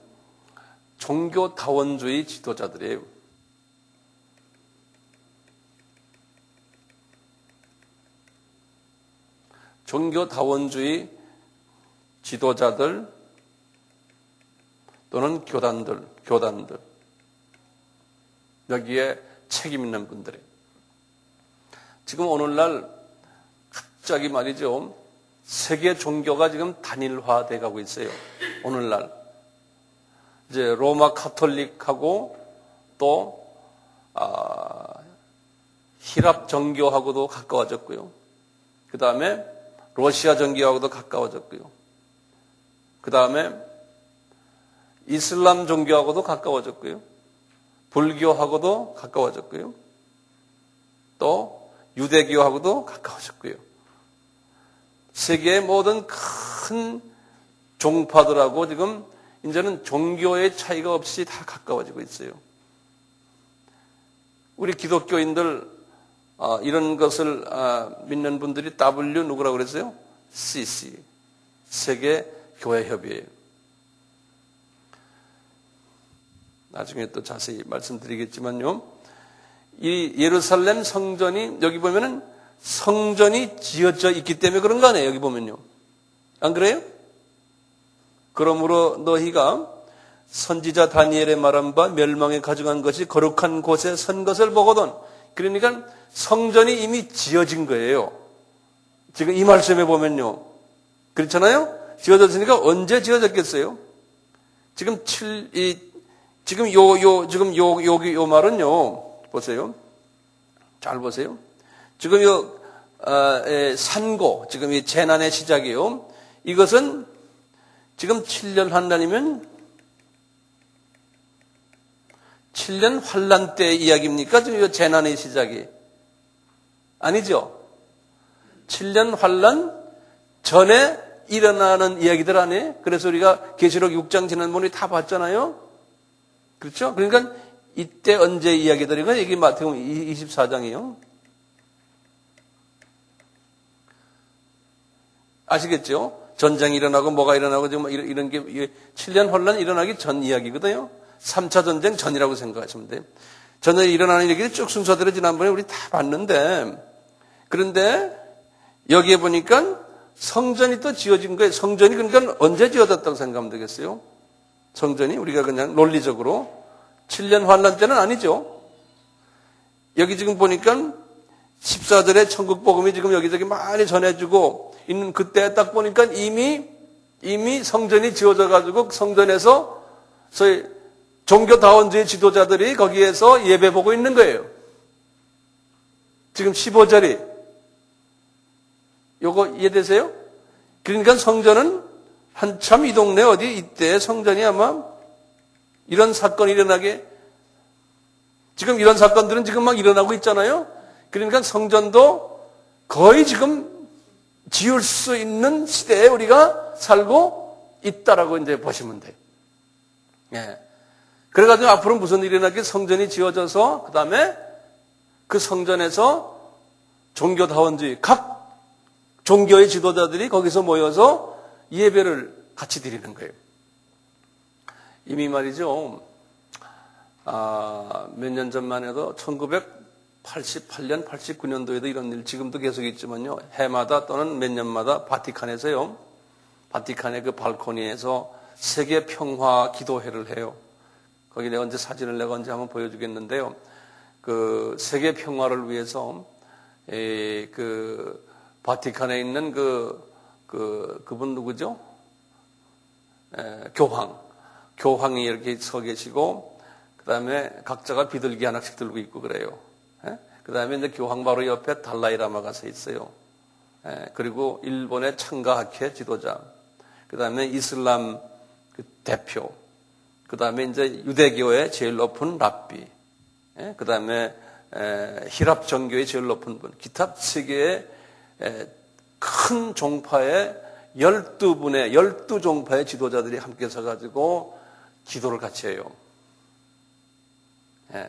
종교다원주의 지도자들이에요. 종교다원주의 지도자들 또는 교단들. 여기에 책임 있는 분들이. 지금 오늘날 갑자기 말이죠. 세계 종교가 지금 단일화돼 가고 있어요. 오늘날. 이제 로마 카톨릭하고 또 히랍 정교하고도 가까워졌고요. 그 다음에 러시아 정교하고도 가까워졌고요. 그 다음에 이슬람 종교하고도 가까워졌고요. 불교하고도 가까워졌고요. 또 유대교하고도 가까워졌고요. 세계의 모든 큰 종파들하고 지금 이제는 종교의 차이가 없이 다 가까워지고 있어요. 우리 기독교인들 이런 것을 믿는 분들이 W 누구라고 그랬어요? CC, 세계 교회 협의회예요. 나중에 또 자세히 말씀드리겠지만요. 이 예루살렘 성전이 여기 보면은 성전이 지어져 있기 때문에 그런 거 아니에요. 여기 보면요. 안 그래요? 그러므로 너희가 선지자 다니엘의 말한 바 멸망에 가져간 것이 거룩한 곳에 선 것을 보거든. 그러니까 성전이 이미 지어진 거예요. 지금 이 말씀에 보면요. 그렇잖아요? 지어졌으니까 언제 지어졌겠어요? 지금 요 말은요. 보세요. 잘 보세요. 지금 산고, 지금 이 재난의 시작이요. 이것은 지금 7년 환란이면 7년 환란 때 이야기입니까? 지금 이 재난의 시작이. 아니죠. 7년 환란 전에 일어나는 이야기들 아니에요? 그래서 우리가 계시록 6장 지난번에 다 봤잖아요. 그렇죠? 그러니까 이때 언제 이야기들이고 여기 마태복음 24장이요. 아시겠죠? 전쟁이 일어나고 뭐가 일어나고 지금 이런 게 7년 혼란이 일어나기 전 이야기거든요. 3차 전쟁 전이라고 생각하시면 돼요. 전에 일어나는 얘기를 쭉 순서대로 지난번에 우리 다 봤는데, 그런데 여기에 보니까 성전이 또 지어진 거예요. 성전이 그러니까 언제 지어졌다고 생각하면 되겠어요? 성전이 우리가 그냥 논리적으로 7년 환란 때는 아니죠. 여기 지금 보니까 14절에 천국 복음이 지금 여기저기 많이 전해주고 있는 그때 딱 보니까 이미 성전이 지어져 가지고 성전에서 소위 종교다원주의 지도자들이 거기에서 예배 보고 있는 거예요. 지금 15절이 요거 이해되세요? 그러니까 성전은 한참 이 동네 어디 이때 성전이 아마 이런 사건이 일어나게 지금 이런 사건들은 지금 막 일어나고 있잖아요. 그러니까 성전도 거의 지금 지을 수 있는 시대에 우리가 살고 있다라고 이제 보시면 돼요. 예. 그래가지고 앞으로 무슨 일이 일어나게 성전이 지어져서 그 다음에 그 성전에서 종교다원주의 각 종교의 지도자들이 거기서 모여서 예배를 같이 드리는 거예요. 이미 말이죠. 몇 년 전만 해도 1988년, 89년도에도 이런 일 지금도 계속 있지만요. 해마다 또는 몇 년마다 바티칸에서요. 바티칸의 그 발코니에서 세계 평화 기도회를 해요. 거기 내가 언제 사진을 내가 언제 한번 보여주겠는데요. 그 세계 평화를 위해서 그 바티칸에 있는 그분 누구죠? 교황이 이렇게 서 계시고, 그 다음에 각자가 비둘기 하나씩 들고 있고 그래요. 그 다음에 이제 교황 바로 옆에 달라이라마가 서 있어요. 그리고 일본의 창가학회 지도자, 그 다음에 이슬람 그 대표, 그 다음에 이제 유대교의 제일 높은 랍비, 그 다음에 히랍 정교의 제일 높은 분, 기타 세계의 큰 종파의 12종파의 지도자들이 함께 서가지고 기도를 같이 해요.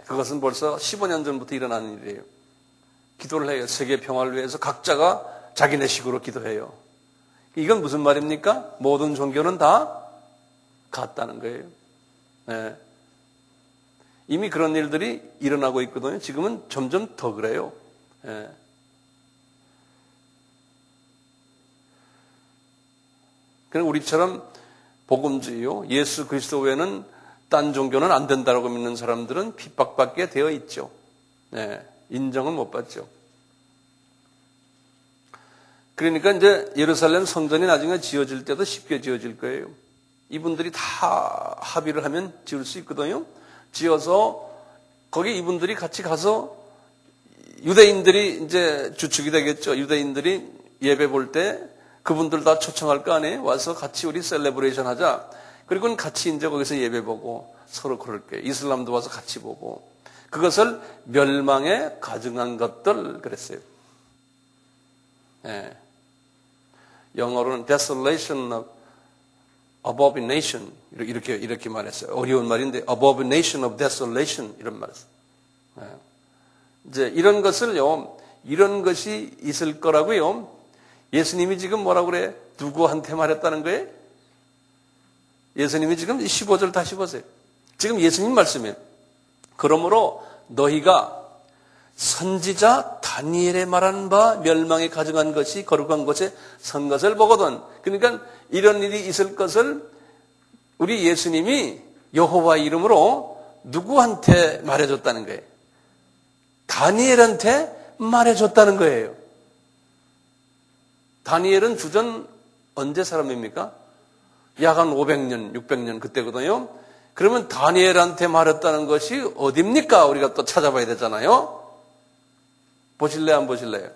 그것은 벌써 15년 전부터 일어나는 일이에요. 기도를 해요. 세계 평화를 위해서 각자가 자기네 식으로 기도해요. 이건 무슨 말입니까? 모든 종교는 다 같다는 거예요. 이미 그런 일들이 일어나고 있거든요. 지금은 점점 더 그래요. 그럼 우리처럼 복음주의요. 예수 그리스도 외에는 딴 종교는 안 된다고 믿는 사람들은 핍박받게 되어 있죠. 네, 인정은 못 받죠. 그러니까 이제 예루살렘 성전이 나중에 지어질 때도 쉽게 지어질 거예요. 이분들이 다 합의를 하면 지을 수 있거든요. 지어서 거기 이분들이 같이 가서 유대인들이 이제 주축이 되겠죠. 유대인들이 예배 볼 때 그분들 다 초청할 거 아니에요. 와서 같이 우리 셀레브레이션 하자. 그리고는 같이 이제 거기서 예배 보고 서로 그럴 거예요. 이슬람도 와서 같이 보고. 그것을 멸망에 가증한 것들 그랬어요. 예. 영어로는 desolation of abomination 이렇게 말했어요. 어려운 말인데 abomination of desolation 이런 말했어요. 예. 이제 이런 것을요, 이런 것이 있을 거라고요. 예수님이 지금 뭐라고 그래? 누구한테 말했다는 거예요? 예수님이 지금 15절 다시 보세요. 지금 예수님 말씀이에요. 그러므로 너희가 선지자 다니엘의 말한 바 멸망에 가증한 것이 거룩한 곳에 선 것을 보거든. 그러니까 이런 일이 있을 것을 우리 예수님이 여호와 이름으로 누구한테 말해줬다는 거예요? 다니엘한테 말해줬다는 거예요. 다니엘은 주전 언제 사람입니까? 약 한 500년, 600년 그때거든요. 그러면 다니엘한테 말했다는 것이 어딥니까? 우리가 또 찾아봐야 되잖아요. 보실래요? 안 보실래요?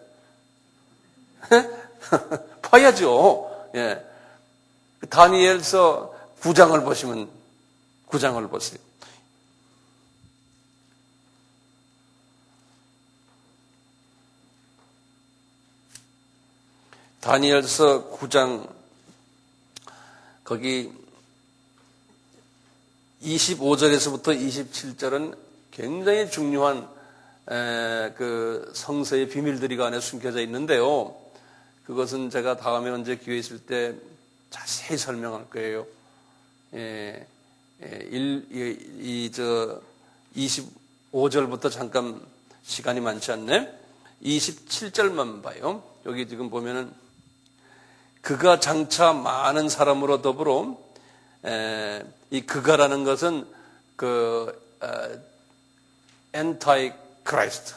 봐야죠. 예. 다니엘서 9장을 보시면 9장을 보세요. 다니엘서 9장 거기 25절에서부터 27절은 굉장히 중요한 그 성서의 비밀들이 그 안에 숨겨져 있는데요. 그것은 제가 다음에 언제 기회 있을 때 자세히 설명할 거예요. 25절부터 잠깐 시간이 많지 않네. 27절만 봐요. 여기 지금 보면은 그가 장차 많은 사람으로 더불어 이 그가라는 것은 그 엔타이 크라이스트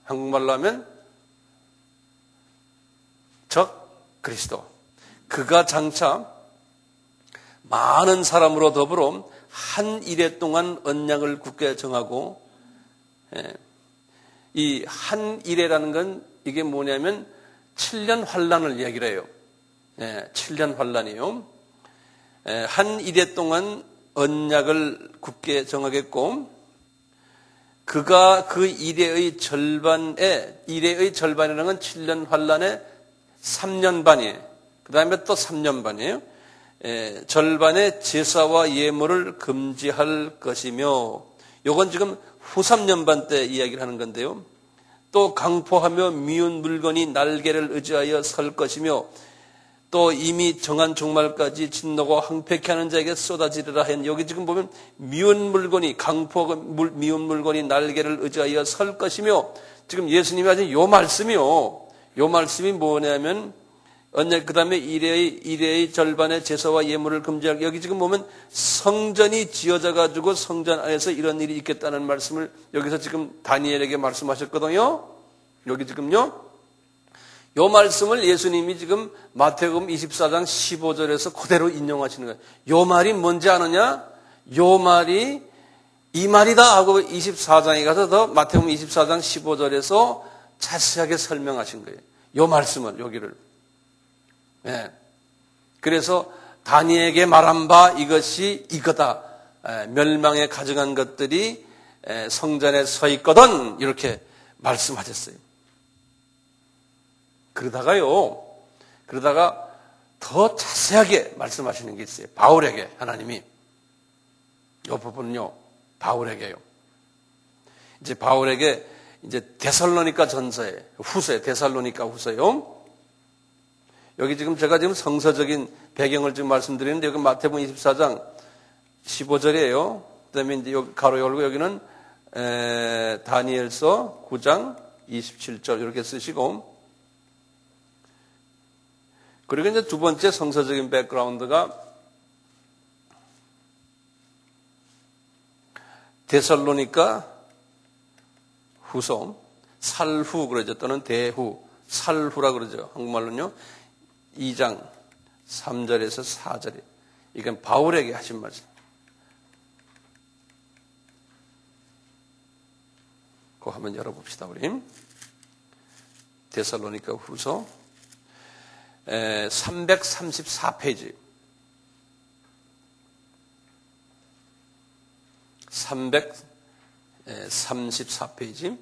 한국말로 하면 적 그리스도. 그가 장차 많은 사람으로 더불어 한 일해 동안 언약을 굳게 정하고 이 한 일해라는 건 이게 뭐냐면 7년 환란을 이야기를 해요. 7년 환란이요. 한 일해 동안 언약을 굳게 정하겠고 그가 그 일해의 절반이라는 건 7년 환란의 3년 반이에요. 그 다음에 또 3년 반이에요. 절반의 제사와 예물을 금지할 것이며 요건 지금 후 3년 반 때 이야기를 하는 건데요. 또 강포하며 미운 물건이 날개를 의지하여 설 것이며 또 이미 정한 종말까지 진노고 황폐케 하는 자에게 쏟아지리라 하는 여기 지금 보면 미운 물건이 미운 물건이 날개를 의지하여 설 것이며 지금 예수님이 하신 요 말씀이요. 요 말씀이 뭐냐면 언약 그 다음에 일회의 절반의 제사와 예물을 금지할 여기 지금 보면 성전이 지어져 가지고 성전 안에서 이런 일이 있겠다는 말씀을 여기서 지금 다니엘에게 말씀하셨거든요. 여기 지금요. 요 말씀을 예수님이 지금 마태복음 24장 15절에서 그대로 인용하시는 거예요. 요 말이 뭔지 아느냐? 요 말이 이 말이다 하고 24장에 가서 더 마태복음 24장 15절에서 자세하게 설명하신 거예요. 요 말씀을 여기를. 예. 그래서 다니엘에게 말한 바 이것이 이거다. 멸망에 가져간 것들이 성전에 서 있거든. 이렇게 말씀하셨어요. 그러다가 더 자세하게 말씀하시는 게 있어요. 바울에게 하나님이. 이 부분은요. 바울에게요. 이제 바울에게 이제 데살로니가 전서에 데살로니가 후서요. 여기 지금 제가 지금 성서적인 배경을 지금 말씀드리는데 여기 마태복음 24장 15절이에요. 그다음에 이제 여기 가로 열고 여기는 다니엘서 9장 27절 이렇게 쓰시고 그리고 이제 두 번째 성서적인 백그라운드가 데살로니가 후서, 살후 그러죠. 또는 대후, 살후라 그러죠. 한국말로는요. 2장 3절에서 4절에. 이건 바울에게 하신 말씀. 그거 한번 열어봅시다, 우리. 데살로니가 후서 334페이지. 334페이지.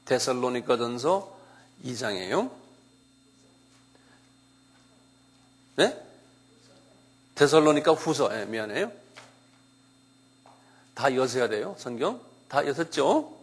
데살로니가전서 2장이에요. 네? 데살로니가 후서. 미안해요. 다 여셔야 돼요. 성경. 다 여셨죠?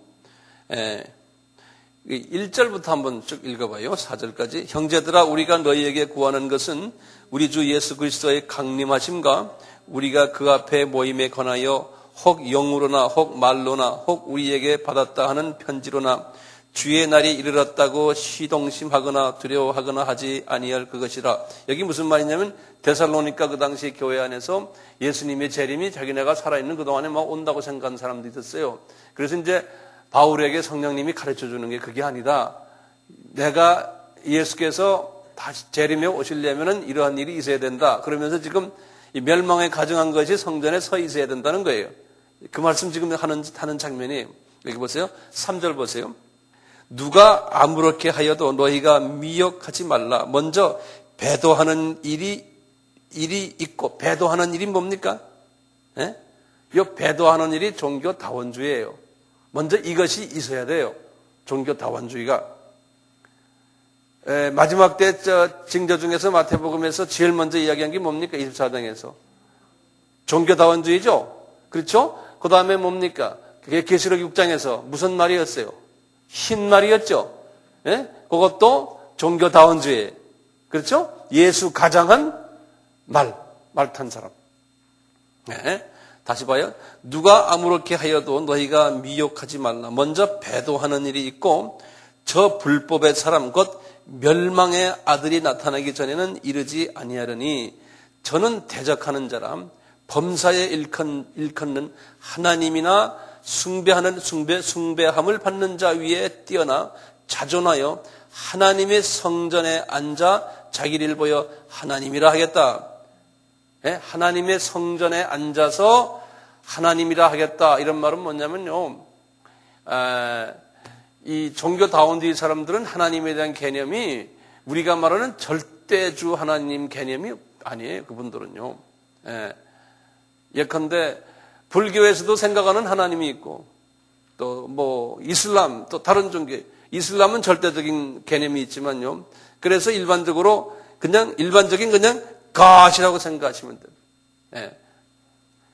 1절부터 한번 쭉 읽어봐요. 4절까지. 형제들아, 우리가 너희에게 구하는 것은 우리 주 예수 그리스도의 강림하심과 우리가 그 앞에 모임에 관하여 혹 영으로나 혹 말로나 혹 우리에게 받았다 하는 편지로나 주의 날이 이르렀다고 시동심하거나 두려워하거나 하지 아니할 그것이라. 여기 무슨 말이냐면 데살로니가 그 당시 교회 안에서 예수님의 재림이 자기네가 살아있는 그동안에 막 온다고 생각한 사람도 있었어요. 그래서 이제 바울에게 성령님이 가르쳐주는 게 그게 아니다. 내가 예수께서 다시 재림에 오시려면 이러한 일이 있어야 된다. 그러면서 지금 이 멸망에 가정한 것이 성전에 서 있어야 된다는 거예요. 그 말씀 지금 하는 장면이 여기 보세요. 3절 보세요. 누가 아무렇게 하여도 너희가 미혹하지 말라. 먼저 배도하는 일이 있고, 배도하는 일이 뭡니까? 이 배도하는 일이 종교다원주의예요. 먼저 이것이 있어야 돼요. 종교다원주의가. 마지막 때 징조 중에서 마태복음에서 제일 먼저 이야기한 게 뭡니까? 24장에서. 종교다원주의죠? 그렇죠? 그 다음에 뭡니까? 그게 계시록 6장에서 무슨 말이었어요? 흰 말이었죠? 그것도 종교다원주의. 그렇죠? 예수 가장한 말 탄 사람. 다시 봐요. 누가 아무렇게 하여도 너희가 미혹하지 말라. 먼저 배도하는 일이 있고 저 불법의 사람 곧 멸망의 아들이 나타나기 전에는 이르지 아니하려니 저는 대적하는 자라 범사에 일컫는 하나님이나 숭배함을 받는 자 위에 뛰어나 자존하여 하나님의 성전에 앉아 자기를 보여 하나님이라 하겠다. 하나님의 성전에 앉아서 하나님이라 하겠다. 이런 말은 뭐냐면요. 이 종교다원주의 사람들은 하나님에 대한 개념이 우리가 말하는 절대주 하나님 개념이 아니에요. 그분들은요. 예컨대 불교에서도 생각하는 하나님이 있고 또 뭐 이슬람 또 다른 종교 이슬람은 절대적인 개념이 있지만요. 그래서 일반적으로 그냥 God이라고 생각하시면 돼요.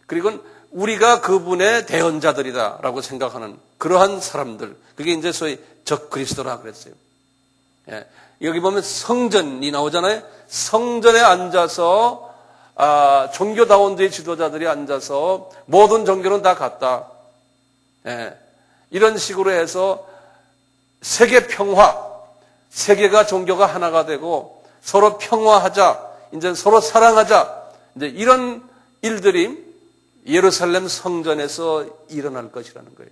그리고 우리가 그분의 대언자들이다라고 생각하는 그러한 사람들. 그게 이제 소위 적그리스도라 그랬어요. 여기 보면 성전이 나오잖아요. 성전에 앉아서 종교다원주의 지도자들이 앉아서 모든 종교는 다 같다. 이런 식으로 해서 세계 평화, 세계가 종교가 하나가 되고 서로 평화하자, 이제 서로 사랑하자, 이제 이런 일들이 예루살렘 성전에서 일어날 것이라는 거예요.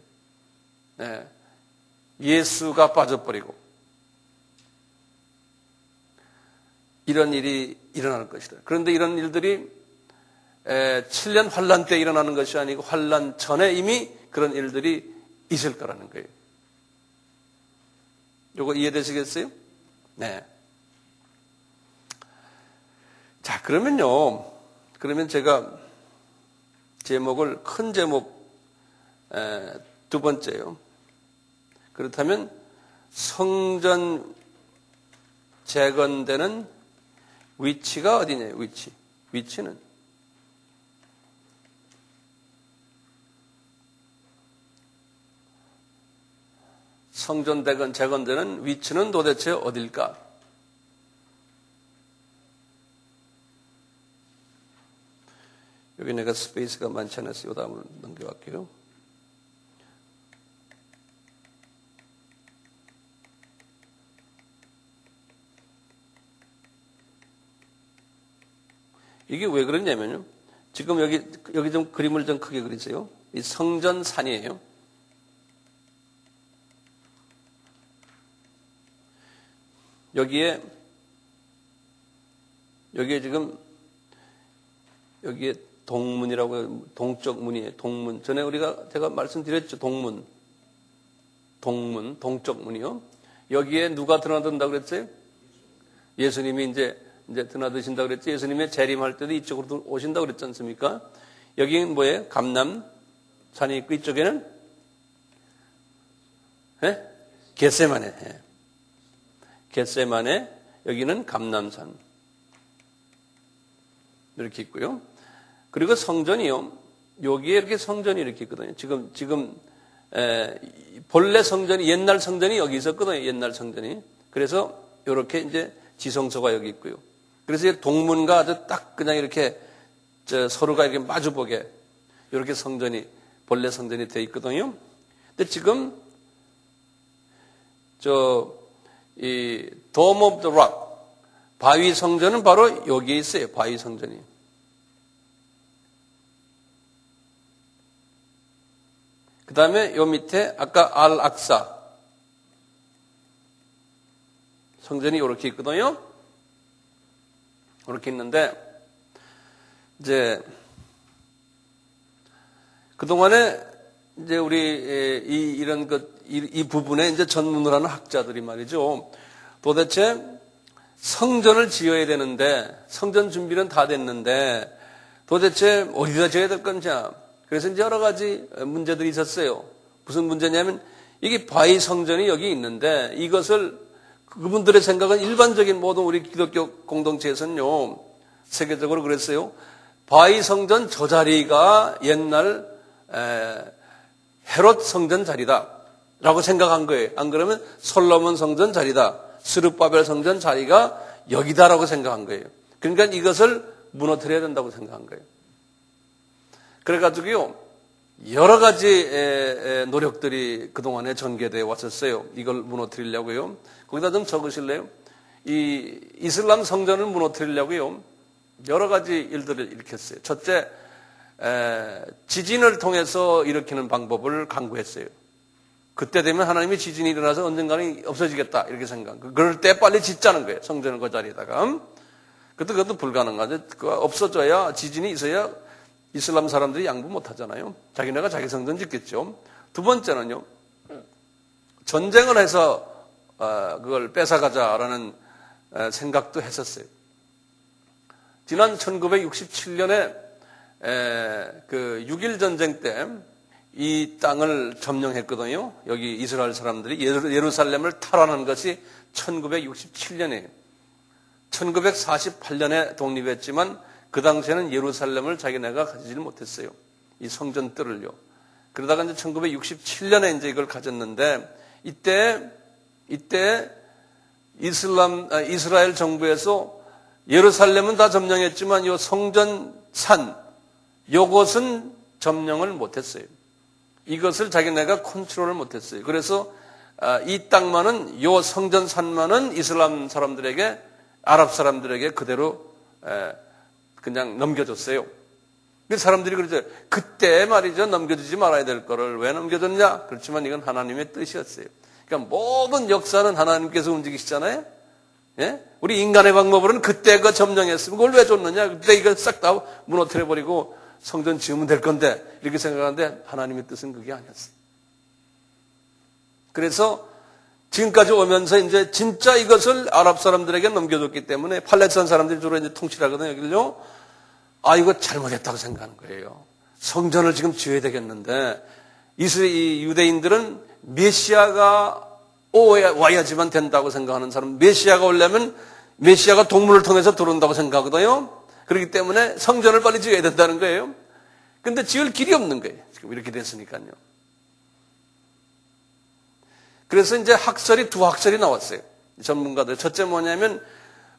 예수가 빠져버리고 이런 일이 일어날 것이다. 그런데 이런 일들이 7년 환란 때 일어나는 것이 아니고 환란 전에 이미 그런 일들이 있을 거라는 거예요. 이거 이해되시겠어요? 네. 자, 그러면 제가 제목을 큰 제목 두 번째요. 그렇다면 성전 재건되는 위치가 어디냐요? 위치는 성전 재건되는 위치는 도대체 어딜까? 여기 내가 스페이스가 많지 않았어요. 다음으로 넘겨갈게요. 이게 왜 그러냐면요. 지금 여기 좀 그림을 좀 크게 그리세요. 이 성전산이에요. 여기에 지금 여기에 동문이라고 동쪽 문이에요. 동문. 전에 제가 말씀드렸죠. 동문, 동쪽 문이요. 여기에 누가 드나든다고 그랬어요? 예수님이 이제 드나드신다고 그랬죠. 예수님의 재림할 때도 이쪽으로 오신다고 그랬지 않습니까? 여기는 뭐예요? 감람산이 있고 이쪽에는 겟세마네. 겟세마네. 여기는 감람산. 이렇게 있고요. 그리고 성전이요. 여기에 이렇게 성전이 이렇게 있거든요. 지금 본래 성전이 옛날 성전이 여기 있었거든요. 옛날 성전이. 그래서 이렇게 이제 지성소가 여기 있고요. 그래서 동문과 아주 딱 그냥 이렇게 서로가 이렇게 마주보게 이렇게 본래 성전이 돼 있거든요. 근데 지금 이 Dome of the Rock 바위 성전은 바로 여기에 있어요. 바위 성전이. 그 다음에 요 밑에 아까 알-악사 성전이 이렇게 있거든요. 이렇게 있는데 이제 그동안에 이제 우리 이 부분에 이제 전문을 하는 학자들이 말이죠. 도대체 성전을 지어야 되는데 성전 준비는 다 됐는데 도대체 어디다 지어야 될 거냐. 그래서 이제 여러 가지 문제들이 있었어요. 무슨 문제냐면 이게 바위 성전이 여기 있는데 이것을 그분들의 생각은 일반적인 모든 우리 기독교 공동체에서는요. 세계적으로 그랬어요. 바위 성전 저 자리가 옛날 헤롯 성전 자리다 라고 생각한 거예요. 안 그러면 솔로몬 성전 자리다. 스룹바벨 성전 자리가 여기다라고 생각한 거예요. 그러니까 이것을 무너뜨려야 된다고 생각한 거예요. 그래가지고요, 여러 가지 노력들이 그동안에 전개되어 왔었어요. 이걸 무너뜨리려고요. 거기다 좀 적으실래요? 이 이슬람 성전을 무너뜨리려고요, 여러 가지 일들을 일으켰어요. 첫째, 지진을 통해서 일으키는 방법을 강구했어요. 그때 되면 하나님이 지진이 일어나서 언젠가는 없어지겠다 이렇게 생각한. 그럴 때 빨리 짓자는 거예요. 성전을 그 자리에다가. 그것도 불가능하죠. 그거 없어져야 지진이 있어야 이슬람 사람들이 양보 못 하잖아요. 자기네가 자기 성전 짓겠죠. 두 번째는요. 전쟁을 해서 그걸 뺏어가자라는 생각도 했었어요. 지난 1967년에 그 6.1 전쟁 때 이 땅을 점령했거든요. 여기 이스라엘 사람들이 예루살렘을 탈환한 것이 1967년이에요. 1948년에 독립했지만 그 당시에는 예루살렘을 자기네가 가지질 못했어요. 이 성전뜰을요. 그러다가 이제 1967년에 이제 이걸 가졌는데 이때 이스라엘 정부에서 예루살렘은 다 점령했지만 이 성전산 요것은 점령을 못했어요. 이것을 자기네가 컨트롤을 못했어요. 그래서 이 땅만은 요 성전산만은 이슬람 사람들에게 아랍 사람들에게 그대로 그냥 넘겨줬어요. 그 사람들이 그러죠. 그때 말이죠. 넘겨주지 말아야 될 거를 왜 넘겨줬냐? 그렇지만 이건 하나님의 뜻이었어요. 그러니까 모든 역사는 하나님께서 움직이시잖아요. 예? 우리 인간의 방법으로는 그때 그 점령했으면 그걸 왜 줬느냐? 그때 이걸 싹 다 무너뜨려버리고 성전 지으면 될 건데 이렇게 생각하는데 하나님의 뜻은 그게 아니었어요. 그래서 지금까지 오면서 이제 진짜 이것을 아랍 사람들에게 넘겨줬기 때문에 팔레스타인 사람들이 주로 이제 통치하거든요. 여기를요. 아, 이거 잘못했다고 생각하는 거예요. 성전을 지금 지어야 되겠는데 이 유대인들은 메시아가 와야지만 된다고 생각하는 사람, 메시아가 오려면 메시아가 동문을 통해서 들어온다고 생각하거든요. 그렇기 때문에 성전을 빨리 지어야 된다는 거예요. 근데 지을 길이 없는 거예요. 지금 이렇게 됐으니까요. 그래서 이제 학설이 두 학설이 나왔어요. 전문가들. 첫째 뭐냐면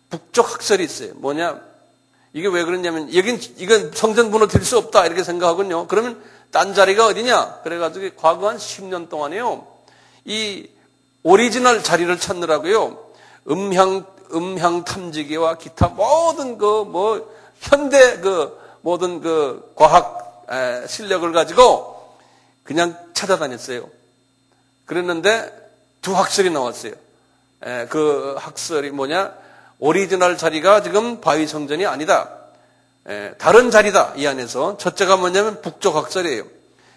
북쪽 학설이 있어요. 뭐냐? 이게 왜 그러냐면 이건 성전 무너뜨릴 수 없다 이렇게 생각하거든요. 그러면 딴 자리가 어디냐? 그래가지고 과거 한 10년 동안에요. 이 오리지널 자리를 찾느라고요. 음향 탐지기와 기타 모든 현대 모든 그 과학 실력을 가지고 그냥 찾아다녔어요. 그랬는데 두 학설이 나왔어요. 그 학설이 뭐냐? 오리지널 자리가 지금 바위 성전이 아니다. 다른 자리다. 이 안에서 첫째가 뭐냐면 북쪽 학설이에요.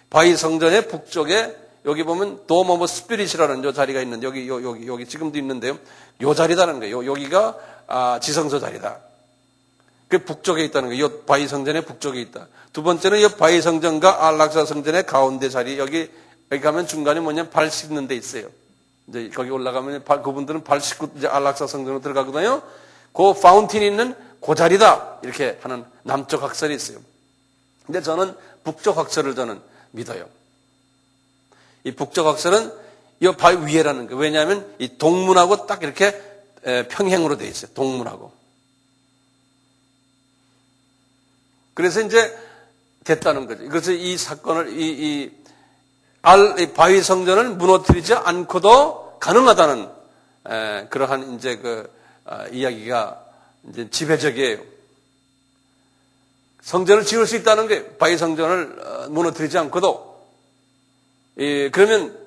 바위 성전의 북쪽에 여기 보면 도움 오브 스피릿이라는 요 자리가 있는데 여기 지금도 있는데요. 요 자리다는 거예요. 여기가 지성소 자리다. 그 북쪽에 있다는 거예요. 이 바위 성전의 북쪽에 있다. 두 번째는 이 바위 성전과 안락사 성전의 가운데 자리 여기 가면 중간에 뭐냐면 발 씻는 데 있어요. 이제 거기 올라가면 그분들은 발 씻고 이제 안락사 성전으로 들어가거든요. 그 파운틴이 있는 그 자리다. 이렇게 하는 남쪽 학설이 있어요. 근데 저는 북쪽 학설을 저는 믿어요. 이 북쪽 학설은 이 바위 위에라는 거예요. 왜냐하면 이 동문하고 딱 이렇게 평행으로 되어 있어요. 동문하고. 그래서 이제 됐다는 거죠. 그래서 이 사건을 이 바위 성전을 무너뜨리지 않고도 가능하다는 그러한 이제 이야기가 이제 지배적이에요. 성전을 지을 수 있다는 게 바위 성전을 무너뜨리지 않고도. 그러면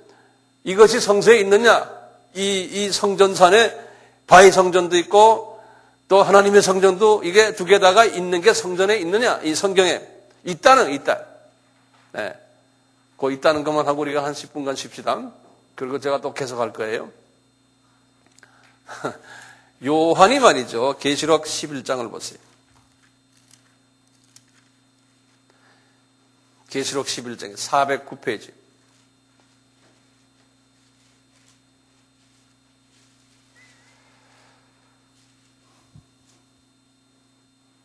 이것이 성서에 있느냐? 이 성전산에 바위 성전도 있고 또 하나님의 성전도 이게 두 개다가 있는 게 성전에 있느냐? 이 성경에 있다. 네. 그 있다는 것만 하고 우리가 한 10분간 쉽시다. 그리고 제가 또 계속할 거예요. 요한이 말이죠. 계시록 11장을 보세요. 계시록 11장 409페이지.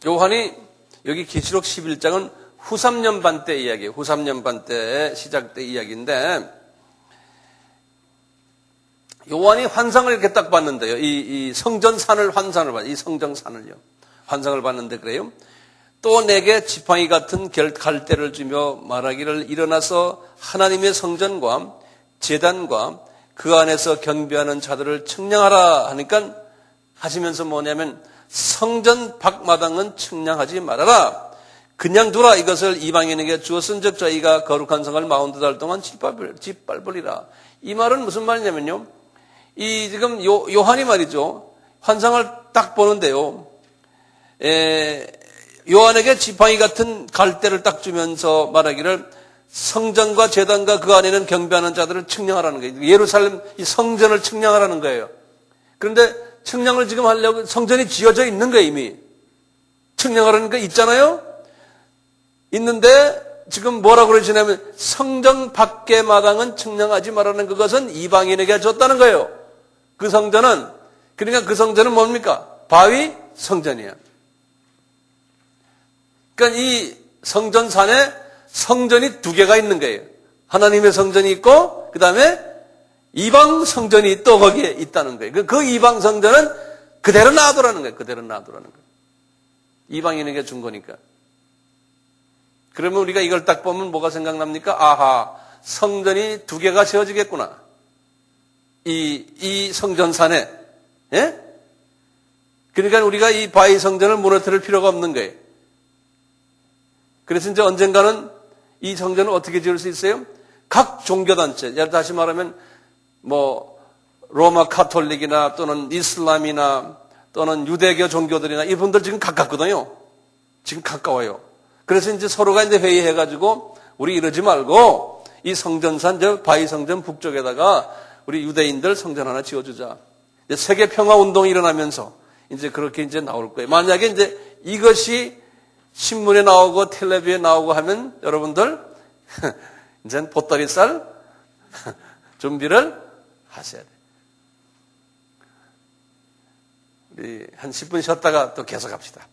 요한이 여기 계시록 11장은 후 3년반 때 이야기예요. 후 3년반 때 시작 때 이야기인데 요한이 환상을 이렇게 딱 봤는데요. 이 성전산을 환상을 봤어요. 이 성전산을요. 환상을 봤는데 그래요. 또 내게 지팡이 같은 갈대를 주며 말하기를 일어나서 하나님의 성전과 제단과 그 안에서 경배하는 자들을 측량하라 하니까 하시면서 뭐냐면 성전 밖마당은 측량하지 말아라. 그냥 두라. 이것을 이방인에게 주었은즉 저희가 거룩한 성을 42달 동안 짓밟으리라. 이 말은 무슨 말이냐면요. 이 지금 요한이 말이죠. 환상을 딱 보는데요. 요한에게 지팡이 같은 갈대를 딱 주면서 말하기를 성전과 제단과 그 안에는 경배하는 자들을 측량하라는 거예요. 예루살렘 이 성전을 측량하라는 거예요. 그런데 측량을 지금 하려고 성전이 지어져 있는 거예요. 이미. 측량하라는 거 있잖아요. 있는데 지금 뭐라고 그러시냐면 성전 밖의 마당은 측량하지 말라는 그것은 이방인에게 줬다는 거예요. 그 성전은 그러니까 그 성전은 뭡니까? 바위 성전이에요. 그러니까 이 성전산에 성전이 두 개가 있는 거예요. 하나님의 성전이 있고 그 다음에 이방 성전이 또 거기에 있다는 거예요. 그 이방 성전은 그대로 놔두라는 거예요. 그대로 놔두라는 거예요. 이방인에게 준 거니까. 그러면 우리가 이걸 딱 보면 뭐가 생각납니까? 아하, 성전이 두 개가 지어지겠구나. 이 성전산에. 예? 그러니까 우리가 이 바위 성전을 무너뜨릴 필요가 없는 거예요. 그래서 이제 언젠가는 이 성전을 어떻게 지을 수 있어요? 각 종교단체, 다시 말하면 뭐 로마 카톨릭이나 또는 이슬람이나 또는 유대교 종교들이나 이분들 지금 가깝거든요. 지금 가까워요. 그래서 이제 서로가 이제 회의해가지고 우리 이러지 말고 이 성전산, 저 바위 성전 북쪽에다가 우리 유대인들 성전 하나 지어주자. 이제 세계 평화 운동이 일어나면서 이제 그렇게 이제 나올 거예요. 만약에 이제 이것이 신문에 나오고 텔레비에 나오고 하면 여러분들 이제는 보따리쌀 준비를 하셔야 돼요. 우리 한 10분 쉬었다가 또 계속합시다.